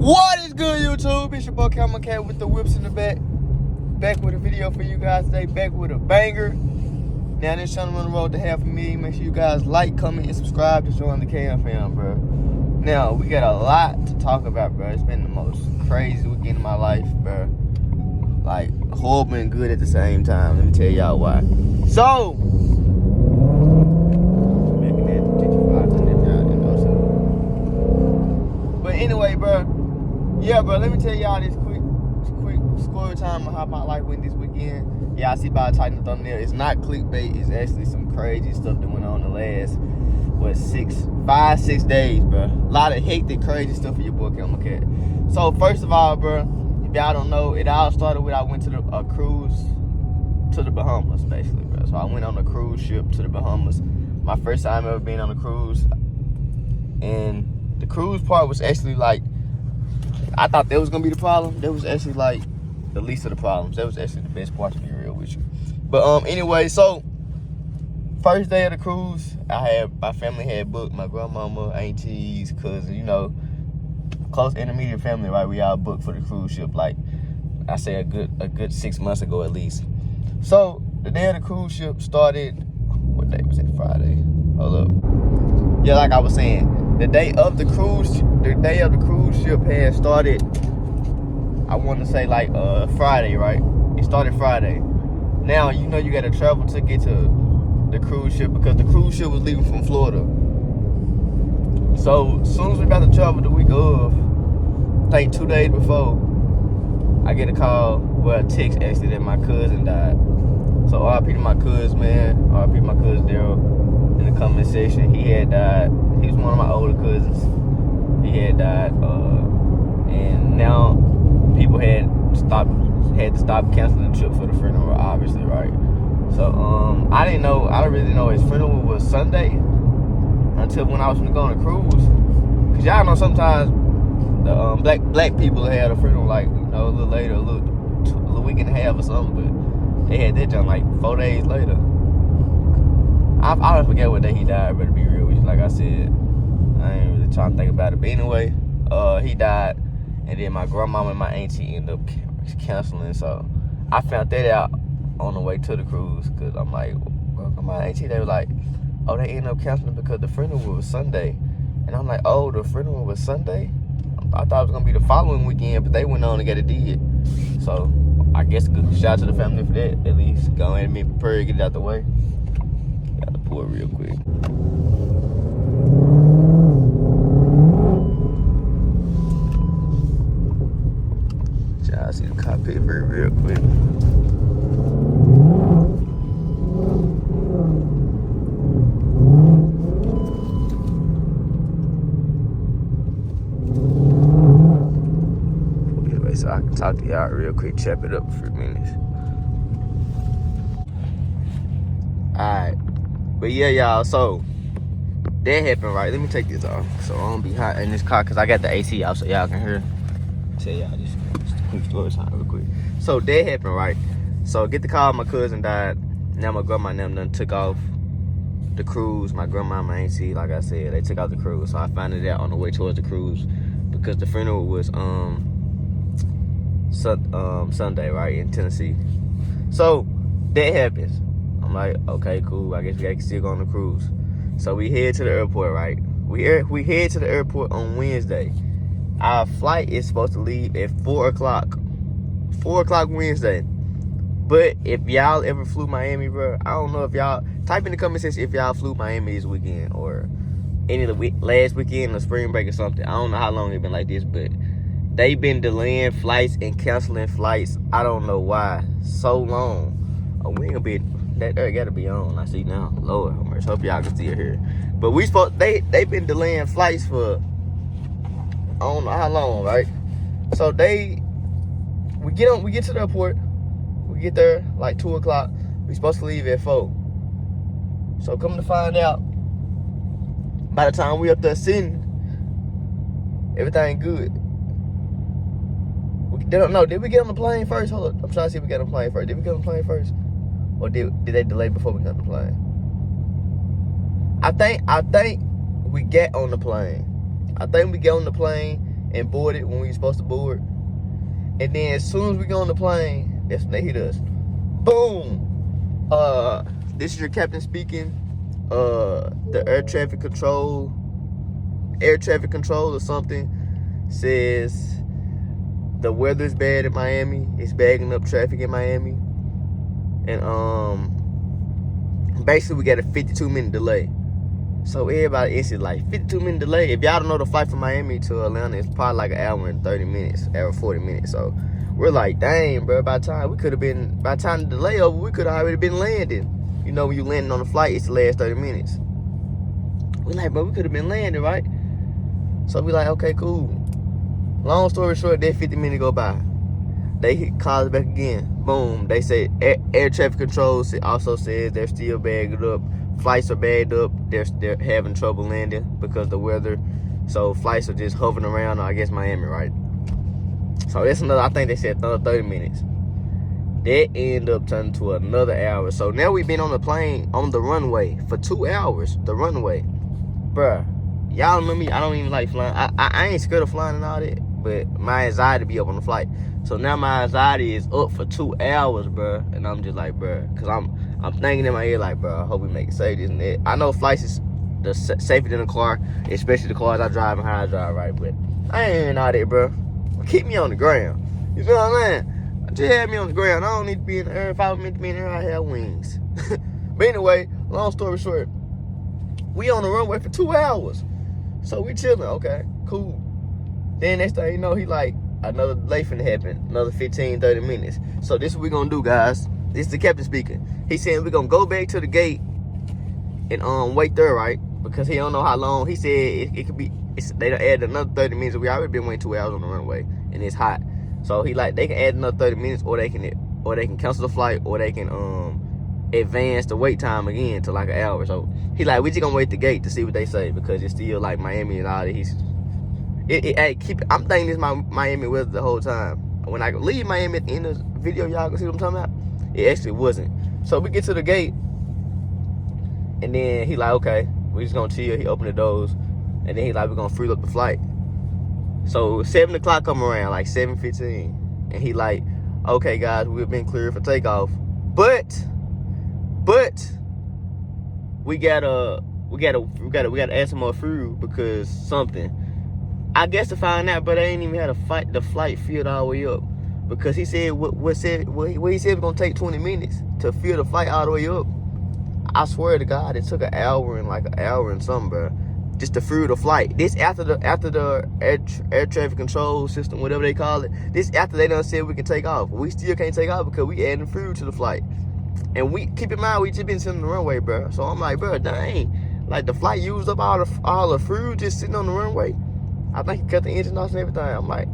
What is good, YouTube? It's your boy CamaKat with the whips in the back. Back with a video for you guys today. Back with a banger. Now this channel on the road to 500,000. Make sure you guys like, comment, and subscribe to join the KM fam, bro. Now we got a lot to talk about, bro. It's been the most crazy weekend of my life, bro. Like horrible and good at the same time. Let me tell y'all why. So. But anyway, bro. Yeah, bro, let me tell y'all this quick story time of how my life went this weekend. Yeah, I see by the title of the thumbnail. It's not clickbait. It's actually some crazy stuff that went on the last, 6 days, bro. A lot of hectic, crazy stuff for your boy, CamaKat. So, first of all, bro, if y'all don't know, it all started with I went to a cruise to the Bahamas, basically, bro. So, I went on a cruise ship to the Bahamas. My first time ever being on a cruise. And the cruise part was actually like, I thought that was gonna be the problem. That was actually like the least of the problems. That was actually the best part, to be real with you. But anyway, so first day of the cruise, my family had booked, my grandmama, aunties, cousins, you know, close intermediate family, right? We all booked for the cruise ship, like I say a good 6 months ago at least. So the day of the cruise ship started. What day was it? Friday. Hold up. Yeah, like I was saying, the day of the cruise ship had started, I want to say like Friday, right? It started Friday. Now, you know you got to travel to get to the cruise ship because the cruise ship was leaving from Florida. So, as soon as we about to travel the week of, I think 2 days before, I get a call, well, a text actually, that my cousin died. So, RIP to my cousin, man. RIP to my cousin Daryl. In the comment section, he had died. He was one of my older cousins. He had died, and now people had to stop canceling the trip for the funeral, obviously, right? So I didn't really know his funeral was Sunday until when I was gonna go on a cruise. Cause y'all know sometimes the black people had a funeral like, you know, a little later, a little week and a half or something, but they had that done like 4 days later. I don't forget what day he died, but to be real with you, like I said, I ain't really trying to think about it. But anyway, he died, and then my grandmama and my auntie ended up canceling. So I found that out on the way to the cruise, because I'm like, well, my auntie, they were like, oh, they ended up canceling because the funeral was Sunday. And I'm like, oh, the funeral was Sunday? I thought it was going to be the following weekend, but they went on and got it did. So I guess good shout out to the family for that, at least. Go ahead and be prepared, get it out the way. Got to pour it real quick. Y'all see the cockpit real quick. Anyway, so I can talk to y'all real quick, chop it up for a few minutes. Alright. But yeah, y'all, so that happened, right? Let me take this off so I don't be hot in this car, because I got the AC out so y'all can hear. Tell y'all this quick story time real quick. So that happened, right? So get the call, my cousin died. Now my grandma and them done took off the cruise. My grandma and my auntie, like I said, they took off the cruise. So I found it out on the way towards the cruise because the funeral was Sunday, right, in Tennessee. So that happens. I'm like, okay, cool. I guess we gotta still go on the cruise. So we head to the airport, right? We head to the airport on Wednesday. Our flight is supposed to leave at 4 o'clock. 4 o'clock Wednesday. But if y'all ever flew Miami, bro, I don't know if y'all, type in the comment section if y'all flew Miami this weekend or any of the last weekend or spring break or something. I don't know how long it's been like this, but they've been delaying flights and canceling flights. I don't know why. So long. Oh, we ain't gonna be, that air gotta be on. I see now. Lord, hope y'all can still hear. But they've been delaying flights for I don't know how long, right? So we get to the airport. We get there like 2 o'clock. We supposed to leave at 4. So come to find out, by the time we up there sitting, everything good. They don't know. Did we get on the plane first? Hold up. I'm trying to see if we got on the plane first. Did we get on the plane first? Or did they delay before we got on the plane? I think we get on the plane. I think we get on the plane and boarded when we were supposed to board. And then as soon as we get on the plane, that's when they hit us. Boom! This is your captain speaking. The air traffic control or something says the weather's bad in Miami. It's bagging up traffic in Miami. And basically we got a 52-minute delay. So everybody instantly like 52-minute delay. If y'all don't know, the flight from Miami to Atlanta is probably like an hour and 30 minutes, hour 40 minutes. So we're like, dang, bro, by the time the delay over, we could have already been landing. You know, when you landing on the flight, it's the last 30 minutes. We're like, bro, we could have been landing, right? So we like, okay, cool. Long story short, that 50 minutes go by. They call us back again. Boom. They say air traffic control also says they're still bagged up. Flights are bagged up. They're having trouble landing because of the weather. So flights are just hovering around, I guess, Miami, right? So that's another, I think they said another 30 minutes. That ended up turning to another hour. So now we've been on the plane, on the runway, for 2 hours. The runway. Bruh, y'all remember me? I don't even like flying. I ain't scared of flying and all that, but my anxiety be up on the flight. So now my anxiety is up for 2 hours, bruh. And I'm just like, bruh, because I'm thinking in my head like, bruh, I hope we make it safe, isn't it? I know flights is the safer than a car, especially the cars I drive and how I drive, right? But I ain't hearing all that, bruh. Keep me on the ground. You feel what I'm saying? Just have me on the ground. I don't need to be in the air. If I was meant to be in the air, I have wings. But anyway, long story short, we on the runway for 2 hours. So we chilling. Okay, cool. Then next thing you know, he like, another delay finna happen. Another 15, 30 minutes. So this is what we gonna do, guys. This is the captain speaking. He saying we're gonna go back to the gate and wait there, right? Because he don't know how long. He said it could be, they done added another 30 minutes. We already been waiting 2 hours on the runway and it's hot. So he like, they can add another 30 minutes or they can cancel the flight, or they can advance the wait time again to like an hour. So he like, we just gonna wait at the gate to see what they say, because it's still like Miami and all that. I'm thinking this Miami weather the whole time. When I leave Miami at the end of the video, y'all can see what I'm talking about. It actually wasn't. So we get to the gate, and then he like, okay, we just gonna chill. He opened the doors, and then he like, we're gonna freeze up the flight. So 7 o'clock come around, like 7:15, and he like, okay, guys, we've been cleared for takeoff, but we gotta add some more fuel because something. I guess to find out, but they ain't even had the flight filled all the way up, because he said what he said was gonna take 20 minutes to fill the flight all the way up. I swear to God, it took an hour and something, bro, just to fuel the flight. This after the air traffic control system, whatever they call it. This after they done said we can take off. We still can't take off because we adding fuel to the flight. And we keep in mind, we just been sitting on the runway, bro. So I'm like, bro, dang, like the flight used up all the fuel just sitting on the runway. I think he cut the engine off and everything. I'm like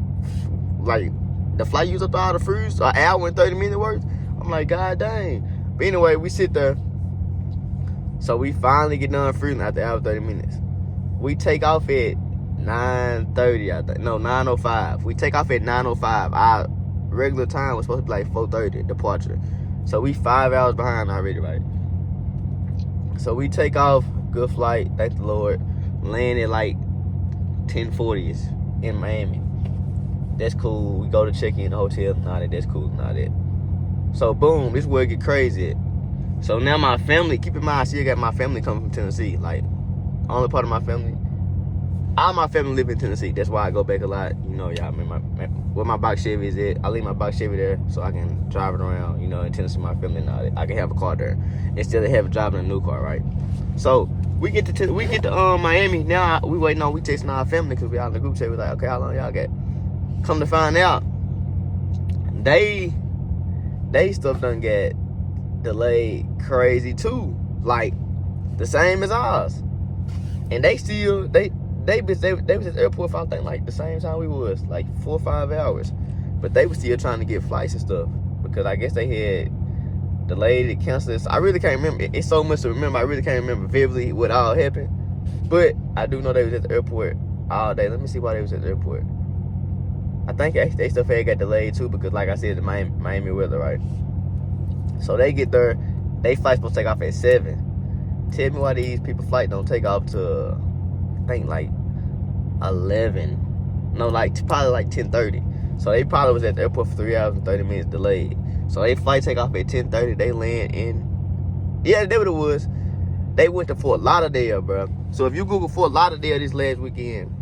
the flight used up all the fuel, so an hour and 30 minutes worth. I'm like, God dang. But anyway, we sit there. So we finally get done fueling after an hour and 30 minutes. We take off at 9:30, I think. No, 9:05. We take off at 9:05. Our regular time was supposed to be like 4:30 departure. So we 5 hours behind already, right? So we take off, good flight, thank the Lord. Land at like 10:40ish in Miami. That's cool. We go to check in the hotel. That's cool. So boom, this is where it get crazy. So now my family, keep in mind, I still got my family coming from Tennessee. Like, only part of my family, all my family live in Tennessee. That's why I go back a lot. You know, y'all, where my box Chevy is at, I leave my box Chevy there so I can drive it around, you know, in Tennessee, my family and all that. I can have a car there instead of having driving a new car, right? So we get to Miami. Now we waiting on, we texting our family because we out in the group chat. We like, okay, how long y'all got? Come to find out, they stuff done get delayed crazy too, like the same as ours. And they still they was at the airport for, I think, like the same time we was, like 4 or 5 hours. But they was still trying to get flights and stuff because I guess they had delayed it, canceled it. So I really can't remember. It's so much to remember. I really can't remember vividly what all happened. But I do know they was at the airport all day. Let me see why they was at the airport. I think they stuff had got delayed too because, like I said, the Miami weather, right? So they get there. They flight supposed to take off at 7. Tell me why these people flight don't take off to, I think, like 11. No, like probably like 10:30. So they probably was at the airport for 3 hours and 30 minutes delayed. So they flight take off at 10:30. They land in, yeah, that's what it was. They went to Fort Lauderdale, bro. So if you Google Fort Lauderdale this last weekend,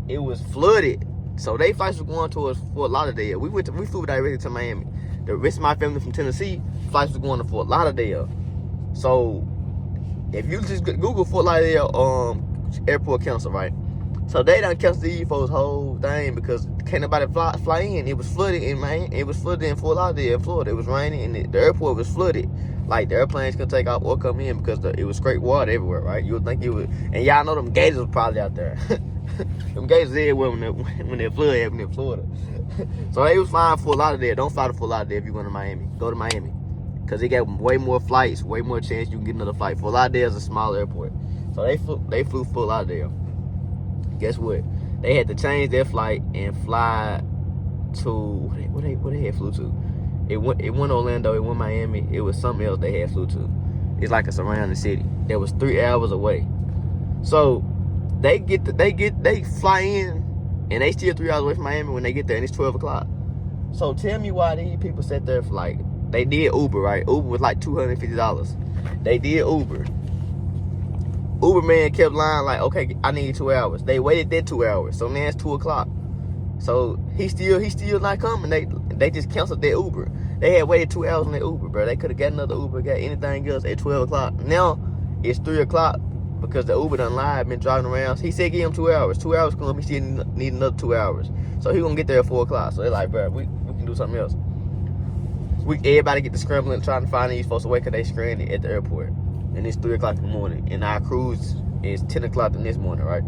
it was flooded. So they flights were going towards Fort Lauderdale. We flew directly to Miami. The rest of my family from Tennessee, flights was going to Fort Lauderdale. So if you just Google Fort Lauderdale airport cancel, right? So they done canceled these folks' whole thing because can't nobody fly in. It was flooded in Miami. It was flooded in Fort Lauderdale, in Florida. It was raining and the airport was flooded. Like the airplanes could take off or come in because it was straight water everywhere, right? You would think it would, and y'all know them gators was probably out there. Them gators everywhere when they flood happened in Florida. So they was flying Fort Lauderdale. Don't fly to Fort Lauderdale if you're going to Miami. Go to Miami because they got way more flights, way more chance you can get another flight. Fort Lauderdale is a small airport, so they flew Fort Lauderdale. Guess what? They had to change their flight and fly to what they had flew to. It went Orlando, it went Miami, it was something else they had flew to. It's like a surrounding city. That was 3 hours away. So they fly in and they still 3 hours away from Miami when they get there and it's 12 o'clock. So tell me why these people sat there for like, they did Uber, right? Uber was like $250. They did Uber. Uber man kept lying like, okay, I need 2 hours. They waited that 2 hours. So now it's 2 o'clock. So he still not coming. They just canceled their Uber. They had waited 2 hours on their Uber, bro. They could have got another Uber, got anything else at 12 o'clock. Now it's 3 o'clock because the Uber done lied, been driving around. He said give him 2 hours. 2 hours come, he still need another 2 hours. So he gonna get there at 4 o'clock. So they're like, bro, we can do something else. Everybody get to scrambling trying to find these folks away because they stranded at the airport. And it's 3 o'clock in the morning. And our cruise is 10 o'clock the next morning, right?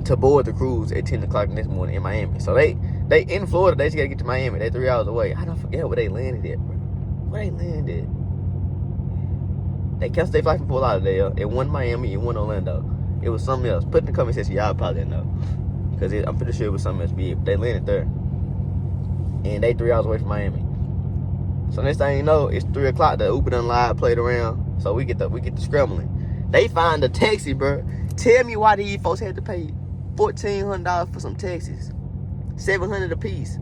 To board the cruise at 10 o'clock the next morning in Miami. So they in Florida, they just gotta get to Miami. They 3 hours away. I don't forget where they landed at, bro. Where they landed? They canceled their flight from Fort Lauderdale. It won Miami, it won Orlando. It was something else. Put in the comment section, y'all probably didn't know. Because I'm pretty sure it was something else. But they landed there. And they 3 hours away from Miami. So next thing you know, it's 3 o'clock. The Uber done lied, played around. So we get the scrambling. They find a taxi, bro. Tell me why these folks had to pay $1,400 for some taxis. $700 a piece.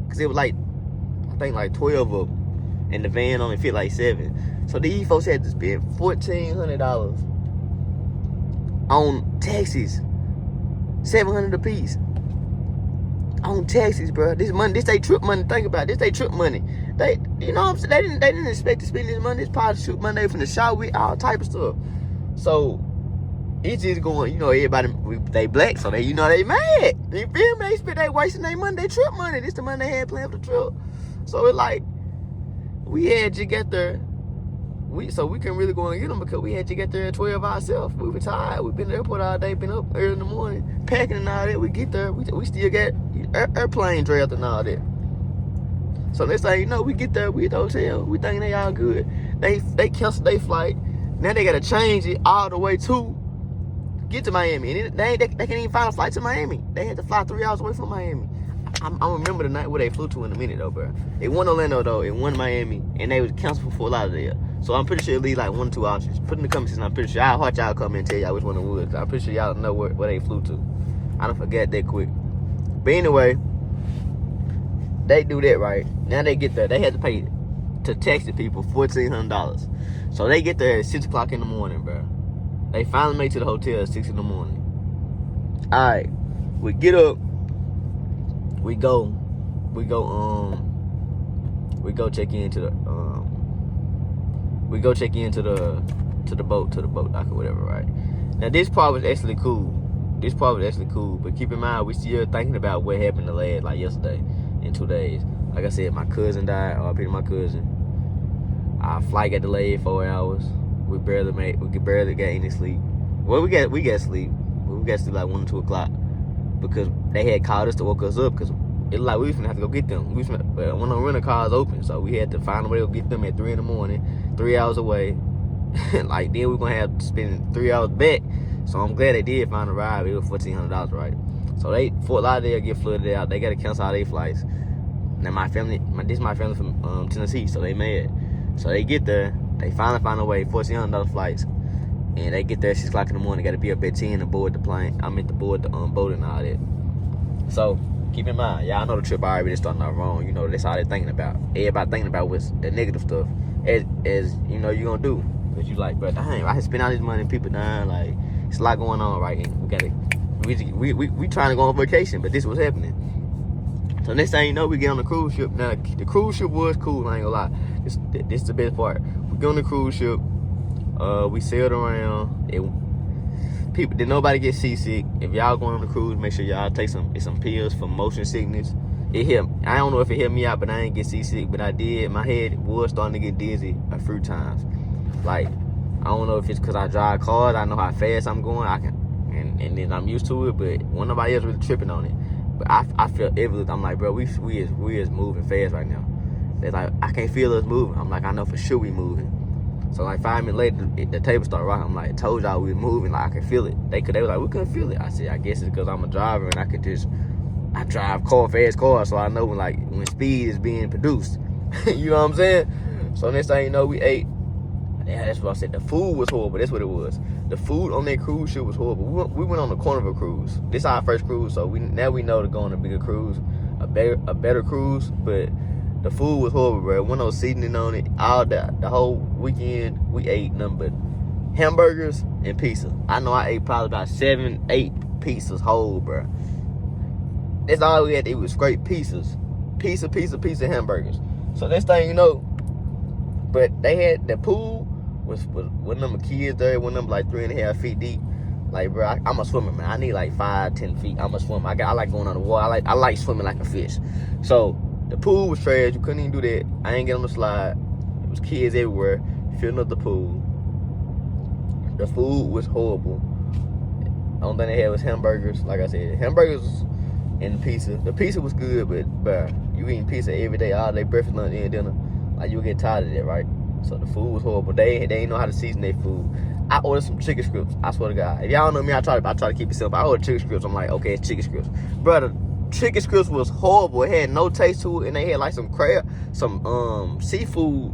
Because it was like, I think like 12 of them. And the van only fit like 7. So these folks had to spend $1,400 on taxis. $700 a piece. On taxis, bro. This money, this they trip money. Think about it. This they trip money. They, you know what I'm saying? They didn't expect to spend this money. This part of shoot money from the shop with all type of stuff. So it's just going, you know, everybody, they black, so they mad. You feel me? They wasting their money, they trip money. This the money they had planned for the trip. So it's like, we had to get there. So we couldn't really go and get them because we had to get there at 12 ourselves. We were tired. We've been at the airport all day, been up early in the morning, packing and all that. We get there, we still got airplane draft and all that. So next thing you know, we get there, we at the hotel, we thinking they all good. They canceled their flight. Now they gotta change it all the way to get to Miami. And they can't even find a flight to Miami. They had to fly 3 hours away from Miami. I remember the night where they flew to in a minute though, bro. It won Orlando though, it won Miami, and they was canceled for Fort Lauderdale. So I'm pretty sure it leave like 1 or 2 options. Put in the comments, I'm pretty sure. I'll watch y'all come and tell y'all which one it was. I'm pretty sure y'all know where they flew to. I don't forget that quick. But anyway, they do that, right? Now they get there. They had to pay to taxi people $1,400. So they get there at 6 o'clock in the morning, bro. They finally make it to the hotel at 6 in the morning. All right, we get up. We go check into the boat dock or whatever, right? Now this part was actually cool. But keep in mind, we still thinking about what happened yesterday in 2 days. Like I said, my cousin died. I picked my cousin. Our flight got delayed 4 hours. We barely got any sleep. Well, we got sleep. But we got sleep like 1 or 2 o'clock because they had called us to woke us up because it like we was gonna have to go get them. But when the rental cars open, so we had to find a way to go get them at 3 in the morning, 3 hours away. Like then we're gonna have to spend 3 hours back. So I'm glad they did find a ride. It was $1,400, right? So Fort Lauderdale get flooded out. They gotta cancel all their flights. Now this is my family from Tennessee, so they mad. So they get there, they finally find a way, $1,400 flights, and they get there at 6 o'clock in the morning. Got to be up at 10 to board the plane. I meant to board the boat and all that. So keep in mind, y'all know the trip already starting out wrong. You know, that's all they're thinking about. Everybody thinking about was the negative stuff. As you know, you're gonna do. Cause you like, but dang, I spend all this money and people dying. Like, it's a lot going on, right? And we trying to go on vacation, but this was happening. So next thing you know, we get on the cruise ship. Now the cruise ship was cool, I ain't gonna lie. This is the best part. We get on the cruise ship, we sailed around. Did nobody get seasick? If y'all going on the cruise, make sure y'all take some pills for motion sickness. It helped. I don't know if it helped me out, but I ain't get seasick. But I did. My head was starting to get dizzy a few times. Like, I don't know if it's because I drive cars. I know how fast I'm going. And then I'm used to it. But when nobody else really tripping on it. But I feel everything. I'm like, bro, we is moving fast right now. They're like, I can't feel us moving. I'm like, I know for sure we moving. So like 5 minutes later, the table started rocking. I'm like, told y'all we was moving. Like, I can feel it. They were like, we couldn't feel it. I said, I guess it's because I'm a driver and I drive fast cars, so I know when speed is being produced. You know what I'm saying? So next thing you know, we ate. Yeah, that's what I said. The food was horrible. That's what it was. The food on that cruise ship was horrible. We went on the Carnival cruise. This is our first cruise, so now we know to go on a bigger cruise, a better cruise. But the food was horrible, bro. Went on seasoning on it. All the whole weekend we ate nothing but hamburgers and pizza. I know I ate probably about 7-8 pizzas whole, bro. That's all we had to eat was straight pizzas. Pizza, hamburgers. So next thing you know, but they had the pool was one of them kids there, one of them like 3.5 feet deep. Like, bro, I'm a swimmer, man. I need like 5-10 feet. I'm a swimmer. I like going on the water. I like swimming like a fish. So the pool was trash. You couldn't even do that. I ain't get on the slide. It was kids everywhere filling up the pool. The food was horrible. The only thing they had was hamburgers. Like I said, hamburgers and pizza. The pizza was good, but bro, you eating pizza every day, all day, breakfast, lunch, and dinner. Like, you'll get tired of that, right? So the food was horrible. They ain't know how to season their food. I ordered some chicken strips. I swear to God. If y'all don't know me, I try to keep it simple. I ordered chicken strips. I'm like, okay, it's chicken strips. Brother, chicken strips was horrible. It had no taste to it, and they had like some crab, some seafood,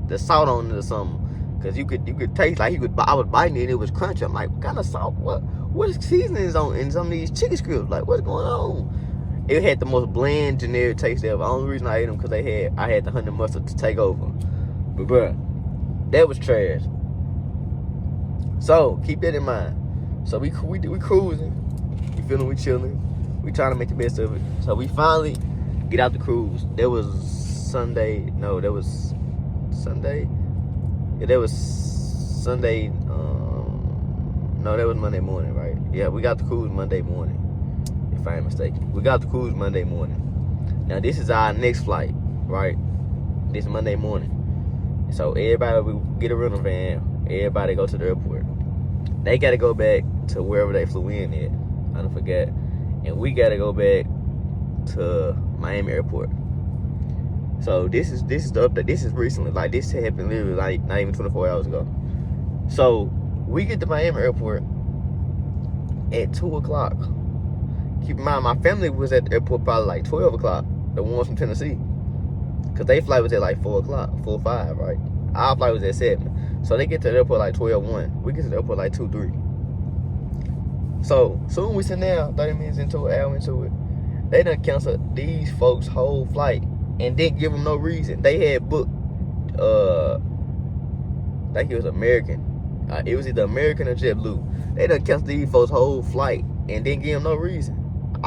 the salt on it or something. Cause you could taste like I was biting it and it was crunchy. I'm like, what kind of salt? What is seasonings on in some of these chicken strips? Like, what's going on? It had the most bland, generic taste ever. The only reason I ate them because I had the honey mustard to take over. But bruh, that was trash. So keep that in mind. So we cruising, we feeling, we chilling, we trying to make the best of it. So we finally get out the cruise. That was Sunday. No, that was Sunday. Yeah, that was Sunday. No, that was Monday morning, right? Yeah, we got the cruise Monday morning, if I ain't mistaken. We got the cruise Monday morning. Now, this is our next flight, right? This Monday morning. So, everybody, we get a rental van. Everybody go to the airport. They got to go back to wherever they flew in at. I don't forget. And we got to go back to Miami Airport. So, this is the update. This is recently. Like, this happened literally, like, not even 24 hours ago. So, we get to Miami Airport at 2 o'clock. Keep in mind, my family was at the airport probably like 12 o'clock. The ones from Tennessee. Because their flight was at like 4 o'clock, 4-5, right? Our flight was at 7. So they get to the airport like 12-1. We get to the airport like 2-3. So soon we sit down, 30 minutes into it, hour into it. They done canceled these folks' whole flight and didn't give them no reason. They had booked, I think it was American. It was either American or JetBlue. They done canceled these folks' whole flight and didn't give them no reason.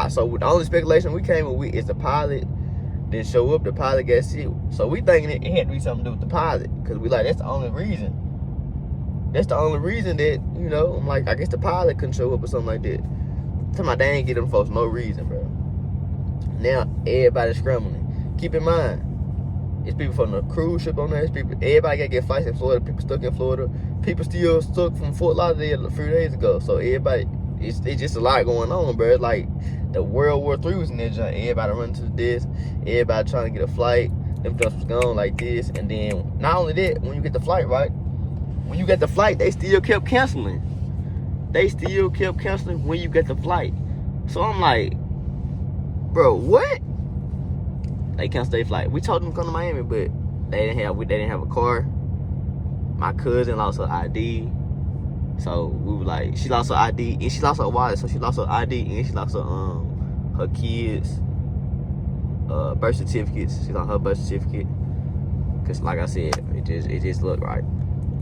So the only speculation we came with is the pilot didn't show up. The pilot got sick. So we thinking it had to be something to do with the pilot. Because we like, that's the only reason. That's the only reason that, you know, I'm like, I guess the pilot couldn't show up or something like that. Tell my they ain't give them folks no reason, bro. Now, everybody's scrambling. Keep in mind, it's people from the cruise ship on there. It's people, everybody got to get flights in Florida. People stuck in Florida. People still stuck from Fort Lauderdale a few days ago. So everybody, it's just a lot going on, bro. It's like the World War III was in there, John. Everybody running to this. Everybody trying to get a flight. Them jumps was going like this. And then, not only that, when you get the flight, right? When you get the flight, they still kept canceling. They still kept canceling when you get the flight. So I'm like, bro, what? They canceled their flight. We told them to come to Miami, but they didn't have a car. My cousin lost her ID. So we were like, she lost her ID and she lost her wallet. So she lost her ID and she lost her her kids' birth certificates. She got her birth certificate. Cause like I said, it just looked right.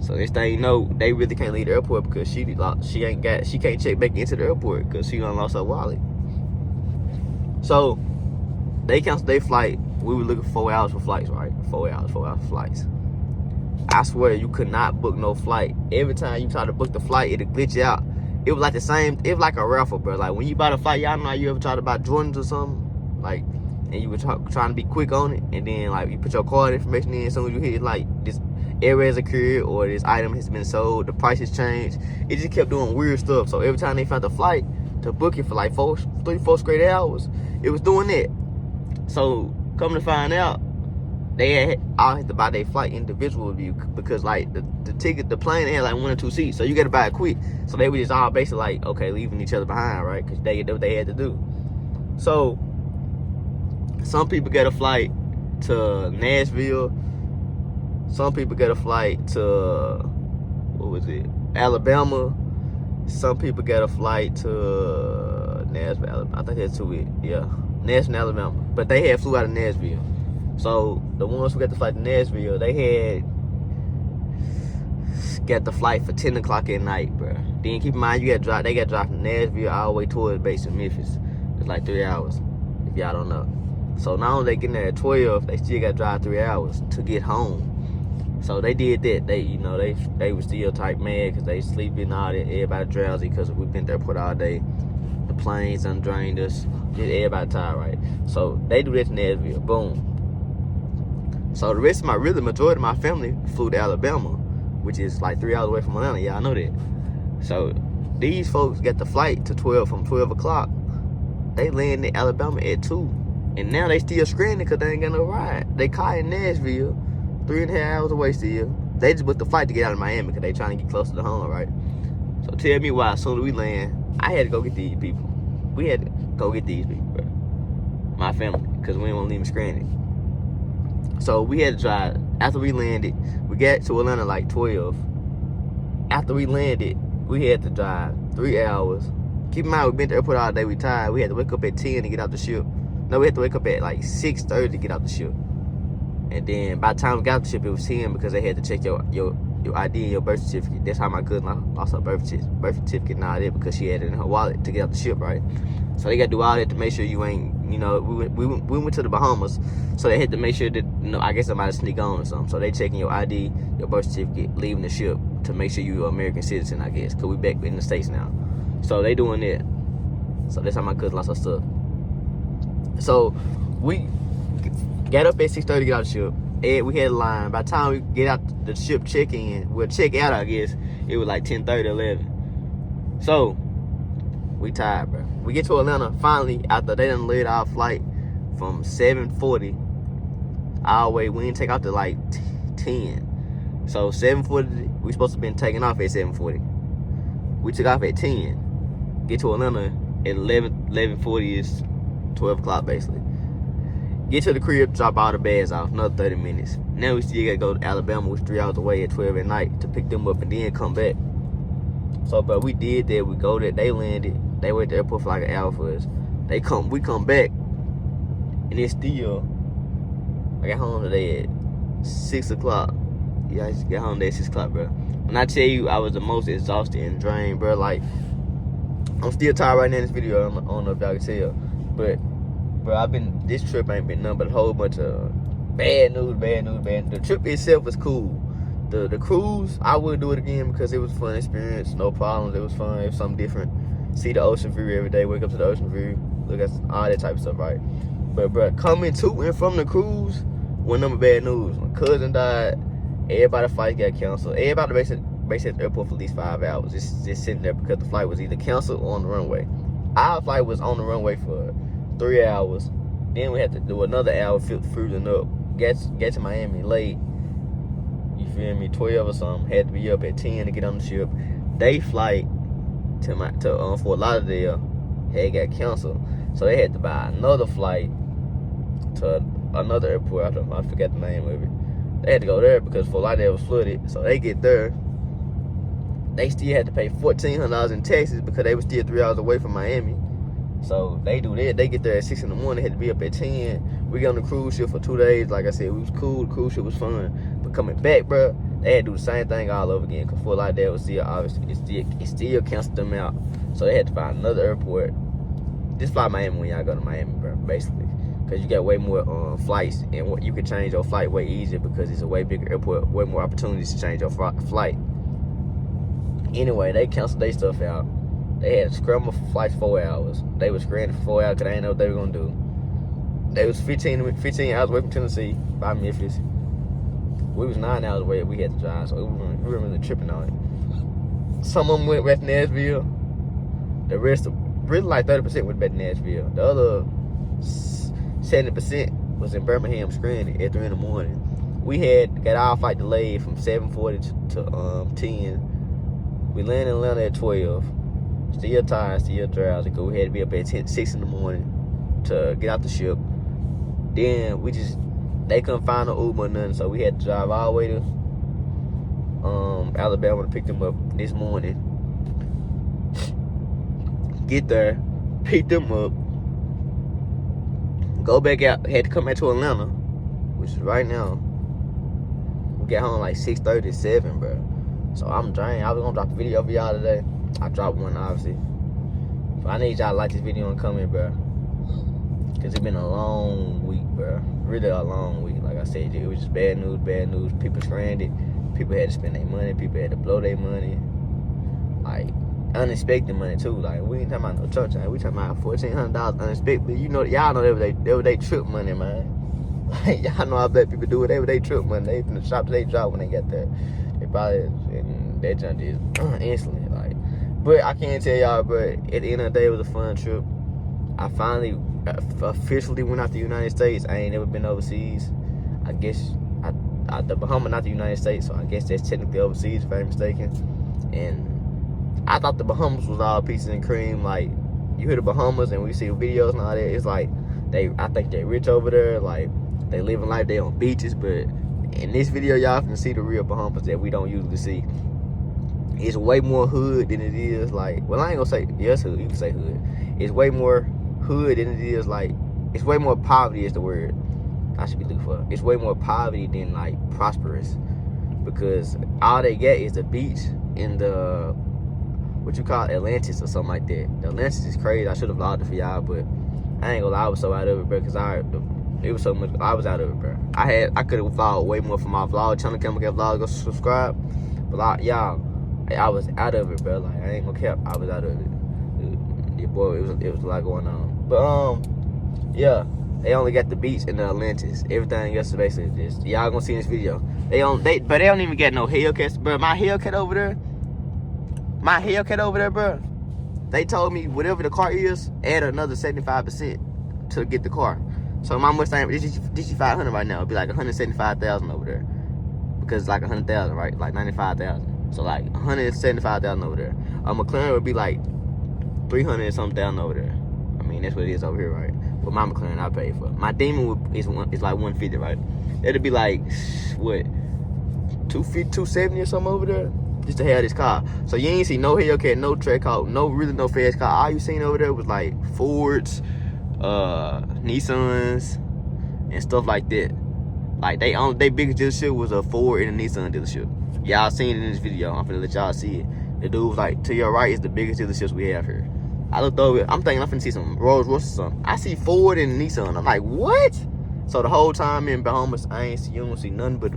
So this thing, you know, they really can't leave the airport because she can't check back into the airport because she done lost her wallet. So they canceled their flight. We were looking for 4 hours for flights, right? 4 hours for flights. I swear you could not book no flight. Every time you try to book the flight, it'll glitch you out. It was like the same, it was like a raffle, bro. Like when you buy the flight, y'all know how you ever try to buy Jordans or something? Like, and you were trying to be quick on it, and then like you put your card information in, as soon as you hit it, like this error has occurred or this item has been sold, the price has changed. It just kept doing weird stuff. So every time they found the flight to book it for like 3-4 straight hours, it was doing that. So coming to find out, they all had to buy their flight individually because like the ticket, the plane, they had like 1 or 2 seats, so you got to buy it quick. So they were just all basically like, okay, leaving each other behind, right? Because they did what they had to do. So some people get a flight to Nashville. Some people get a flight to, what was it, Alabama. Some people get a flight to Nashville, Alabama. I think that's to it, yeah. Nashville, Alabama. But they had flew out of Nashville. So the ones who got the flight to Nashville, they got the flight for 10 o'clock at night, bro. Then keep in mind, they got to drive from Nashville all the way towards base in Memphis. It's like 3 hours, if y'all don't know. So not only they getting there at 12, they still got to drive 3 hours to get home. So they did that. They were still type mad because they sleeping all that. Everybody drowsy because we've been at the airport all day. The planes done drained us. Everybody tired, right? So they do that to Nashville. Boom. So the rest of majority of my family flew to Alabama, which is like 3 hours away from Atlanta. Y'all know that. So these folks got the flight to 12 from 12 o'clock. They landed in Alabama at 2. And now they still stranded because they ain't got no ride. They caught in Nashville, 3.5 hours away still. They just booked the flight to get out of Miami because they trying to get closer to home, right? So tell me why as soon as we land, I had to go get these people. We had to go get these people, bro. My family, because we didn't want to leave them stranded. So we had to drive. After we landed, we got to Atlanta like 12. After we landed, we had to drive 3 hours. Keep in mind, we've been to the airport all day, we tired. We had to wake up at 10 to get out the ship. No, we had to wake up at like 6:30 to get out the ship. And then by the time we got out the ship, it was 10 because they had to check your ID and your birth certificate. That's how my cousin lost her birth certificate and all that, because she had it in her wallet to get out the ship, right? So they got to do all that to make sure you ain't, you know, we went to the Bahamas, so they had to make sure that, you know, I guess somebody sneak on or something. So they checking your ID, your birth certificate, leaving the ship to make sure you're an American citizen, I guess, because we back in the States now. So they doing that. So that's how my cousin lost her stuff. So we got up at 6:30 to get out the ship. And we had a line. By the time we get out the ship check-in, well, check out, I guess, it was like 10:30, 11. So we tired, bro. We get to Atlanta finally after they done laid our flight from 7:40 all the way. We didn't take off to like 10. So 7:40, we supposed to been taking off at 7:40. We took off at 10. Get to Atlanta at 11:40 is 12 o'clock basically. Get to the crib, drop all the bags off, another 30 minutes. Now we still gotta go to Alabama, which is 3 hours away at 12 at night to pick them up and then come back. So, but we did that. We go there, they landed. They went to the airport for like an hour for us. We come back, and it's still, I got home today at 6 o'clock. Yeah, I just got home today at 6 o'clock, bro. When I tell you I was the most exhausted and drained, bro, like, I'm still tired right now in this video. I don't know if y'all can tell, but, bro, this trip ain't been nothing but a whole bunch of bad news. The trip itself was cool. The cruise, I would do it again because it was a fun experience, no problems. It was fun. It was something different. See the ocean view every day. Wake up to the ocean view. Look at all that type of stuff, right? But, bro, coming to and from the cruise, one number bad news. My cousin died. Everybody's flight got canceled. Everybody basically at the airport for at least 5 hours. Just sitting there because the flight was either canceled or on the runway. Our flight was on the runway for 3 hours. Then we had to do another hour fueling up. Get to Miami late. You feel me? 12 or something. Had to be up at 10 to get on the ship. They flight to Fort Lauderdale had got canceled, so they had to buy another flight to another airport. I forgot the name of it. They had to go there because Fort Lauderdale was flooded. So they get there. They still had to pay $1,400 in taxes because they were still 3 hours away from Miami. So they do that. They get there at 6 in the morning, had to be up at 10. We get on the cruise ship for 2 days. Like I said, it was cool. The cruise ship was fun. But coming back, bro, they had to do the same thing all over again. Because Fort Lauderdale was still, obviously, it still canceled them out. So they had to find another airport. Just fly Miami when y'all go to Miami, bro, basically. Because you got way more flights. And you can change your flight way easier because it's a way bigger airport. Way more opportunities to change your flight. Anyway, they canceled their stuff out. They had scrambled for flights 4 hours. They was scrambling for 4 hours because they didn't know what they were going to do. They was 15 hours away from Tennessee by Memphis. We was 9 hours away. We had to drive, so we were really tripping on it. Some of them went back to Nashville. The rest, really like 30% went back to Nashville. The other 70% was in Birmingham screaming at 3 in the morning. We got our flight delayed from 7:40 to 10. We landed in Atlanta at 12. Still tired, still drowsy, because we had to be up at 6 in the morning to get out the ship. Then they couldn't find no Uber or nothing, so we had to drive all the way to Alabama to pick them up this morning. Get there, pick them up, go back out, had to come back to Atlanta, which is right now. We got home like 6:30, 7, bro. So I'm drained. I was gonna drop a video for y'all today. I dropped one, obviously. But I need y'all to like this video and comment, bro. Because it's been a long week, bro. Really a long week. Like I said, it was just bad news. People stranded. People had to spend their money. People had to blow their money. Like, unexpected money, too. Like, we ain't talking about no church. We talking about $1,400 unexpected. You know, y'all know that was they trip money, man. Like, y'all know how black people do it. They were they trip money. They from the shops they drop when they get there. They probably, and that junk is instantly, like. But I can't tell y'all, but at the end of the day, it was a fun trip. I finally officially went out the United States. I ain't never been overseas. I guess the Bahamas, not the United States, so I guess that's technically overseas if I ain't mistaken. And I thought the Bahamas was all pieces and cream. Like, you hear the Bahamas and we see the videos and all that. It's like I think they rich over there. Like, they living life. They on beaches, but in this video, y'all can see the real Bahamas that we don't usually see. It's way more hood than it is, like, well, I ain't gonna say, yes, hood, you can say hood. It's way more hood than it is, like, it's way more poverty is the word I should be looking for. It's way more poverty than, like, prosperous. Because all they get is the beach and the, what you call Atlantis or something like that. The Atlantis is crazy. I should have vlogged it for y'all, but I ain't gonna lie, I was so out of it, bro, because it was so much, I was out of it, bro. I could have vlogged way more for my vlog channel, CamaKat vlog, go subscribe. But, y'all, I was out of it, bro. Like, I ain't gonna cap. I was out of it. Yeah, boy, it was a lot going on. But yeah, they only got the beach and the Atlantis. Everything else is basically just y'all gonna see in this video. But they don't even get no Hellcats, bro. My Hellcat over there, bro. They told me whatever the car is, add another 75% to get the car. So my Mustang, this is 500 right now. It'd be like 175,000 over there because it's like 100,000, right? Like 95,000. So like 175,000 over there. A McLaren would be like 300 and something thousand over there. I mean, that's what it is over here, right? But my McLaren I paid for. My Demon is like 150, right? It'd be like what 250, 270 or something over there just to have this car. So you ain't see no Hellcat, no Trackhawk, no fast car. All you seen over there was like Fords, Nissans, and stuff like that. Like they biggest dealership was a Ford and a Nissan dealership. Y'all seen it in this video. I'm finna let y'all see it. The dude was like, to your right is the biggest dealerships we have here. I looked over it. I'm thinking I'm finna see some Rolls Royce or something. I see Ford and Nissan. I'm like, what? So the whole time in Bahamas, you don't see nothing but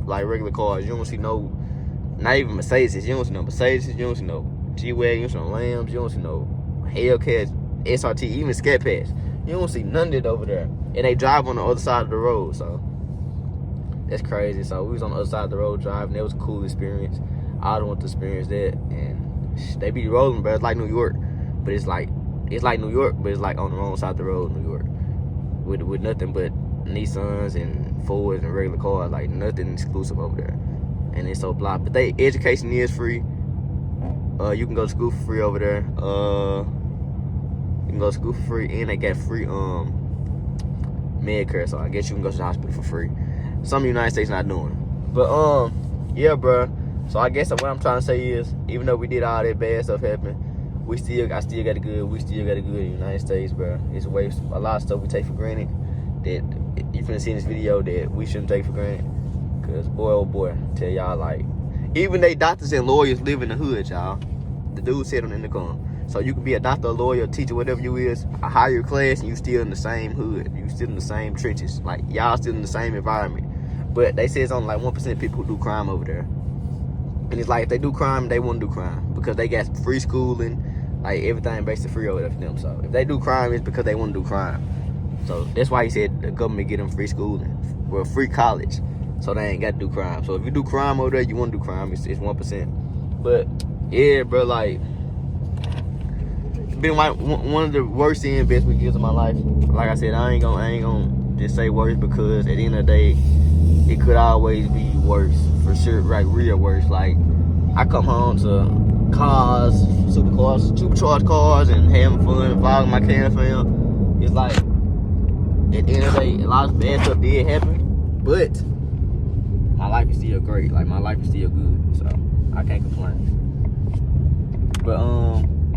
like regular cars. You don't see no, not even Mercedes. You don't see no Mercedes. You don't see no G-Wagon. You don't see no Lambs. You don't see no Hellcats, SRT, even Scat Pads. You don't see none of it over there. And they drive on the other side of the road, so that's crazy. So we was on the other side of the road driving. That was a cool experience. I don't want to experience that. And they be rolling, bro. It's like New York, but it's like New York, but it's like on the wrong side of the road, New York, with nothing but Nissans and Fords and regular cars, like nothing exclusive over there. And it's so blocked. But they education is free. You can go to school for free over there. You can go to school for free, and they got free Medicare. So I guess you can go to the hospital for free. Some of the United States not doing. But yeah, bro. So I guess what I'm trying to say is, even though we did all that bad stuff happen, I still got it good. We still got it good in the United States, bro. It's a waste. A lot of stuff we take for granted that you finna see in this video that we shouldn't take for granted. Cause boy, oh boy, tell y'all like, even they doctors and lawyers live in the hood, y'all. The dude said on in the car. So you can be a doctor, a lawyer, a teacher, whatever you is, a higher class, and you still in the same hood. You still in the same trenches. Like y'all still in the same environment. But they say it's only like 1% of people who do crime over there. And it's like if they do crime, they won't do crime because they got free schooling. Like everything basically free over there for them. So if they do crime, it's because they want to do crime. So that's why he said the government get them free schooling, well, free college, so they ain't got to do crime. So if you do crime over there, you want to do crime. It's 1%. But yeah, bro, like been one of the worst investment years of my life. Like I said, I ain't gonna just say worse because at the end of the day, it could always be worse for sure. Like real worse. Like I come home to cars, supercharged cars, and having fun, following my camera film. It's like, at the end of the day, a lot of bad stuff did happen, but my life is still great. Like, my life is still good, so I can't complain. But,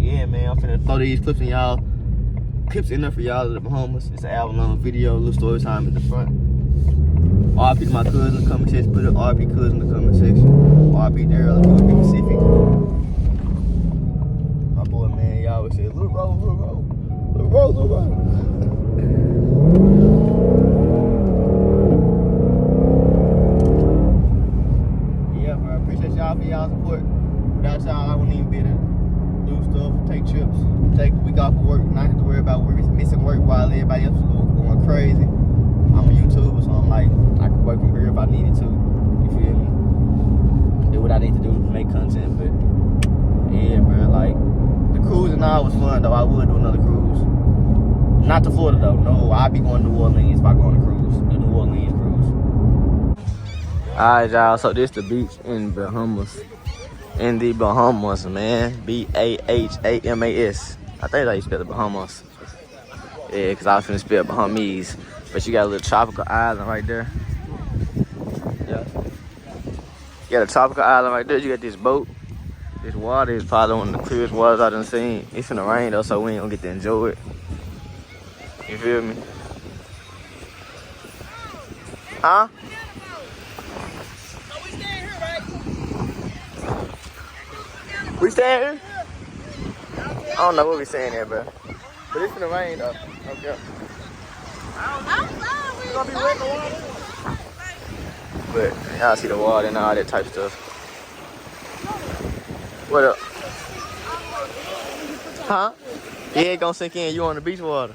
yeah, man, I'm finna throw these clips in there for y'all at the Bahamas. It's an hour-long video, a little story time at the front. RP to my cousin in the comment section. Put an RP cousin in the comment section. RP Daryl, if you would be Pacific. My boy, man, y'all always say, little roll, little roll. Little roll, little roll. Yeah, bro, I appreciate y'all for y'all support. Without y'all, I wouldn't even be able to do stuff, take trips, take a week off of work, not have to worry about missing work while everybody else is going crazy. I'm a YouTuber, so I'm like, I could work from here if I needed to. You feel me? Do what I need to do to make content, but yeah, bro, like, the cruise and all was fun, though. I would do another cruise. Not to Florida, though. No, I'd be going to New Orleans if I go on a cruise. The New Orleans cruise. Alright, y'all, so this the beach in Bahamas. In the Bahamas, man. Bahamas. I think that's how you spell the Bahamas. Yeah, because I was finna spell Bahamas. But you got a little tropical island right there. Yeah. You got a tropical island right there. You got this boat. This water is probably one of the clearest waters I done seen. It's finna rain though, so we ain't gonna get to enjoy it. You feel me? Huh? So we staying here, right? We staying here? I don't know what we saying here, bro. But it's finna rain though. Okay. It's gonna be wet in the water. But y'all see the water and all that type of stuff. What up? Huh? He ain't gonna sink in. You on the beach water.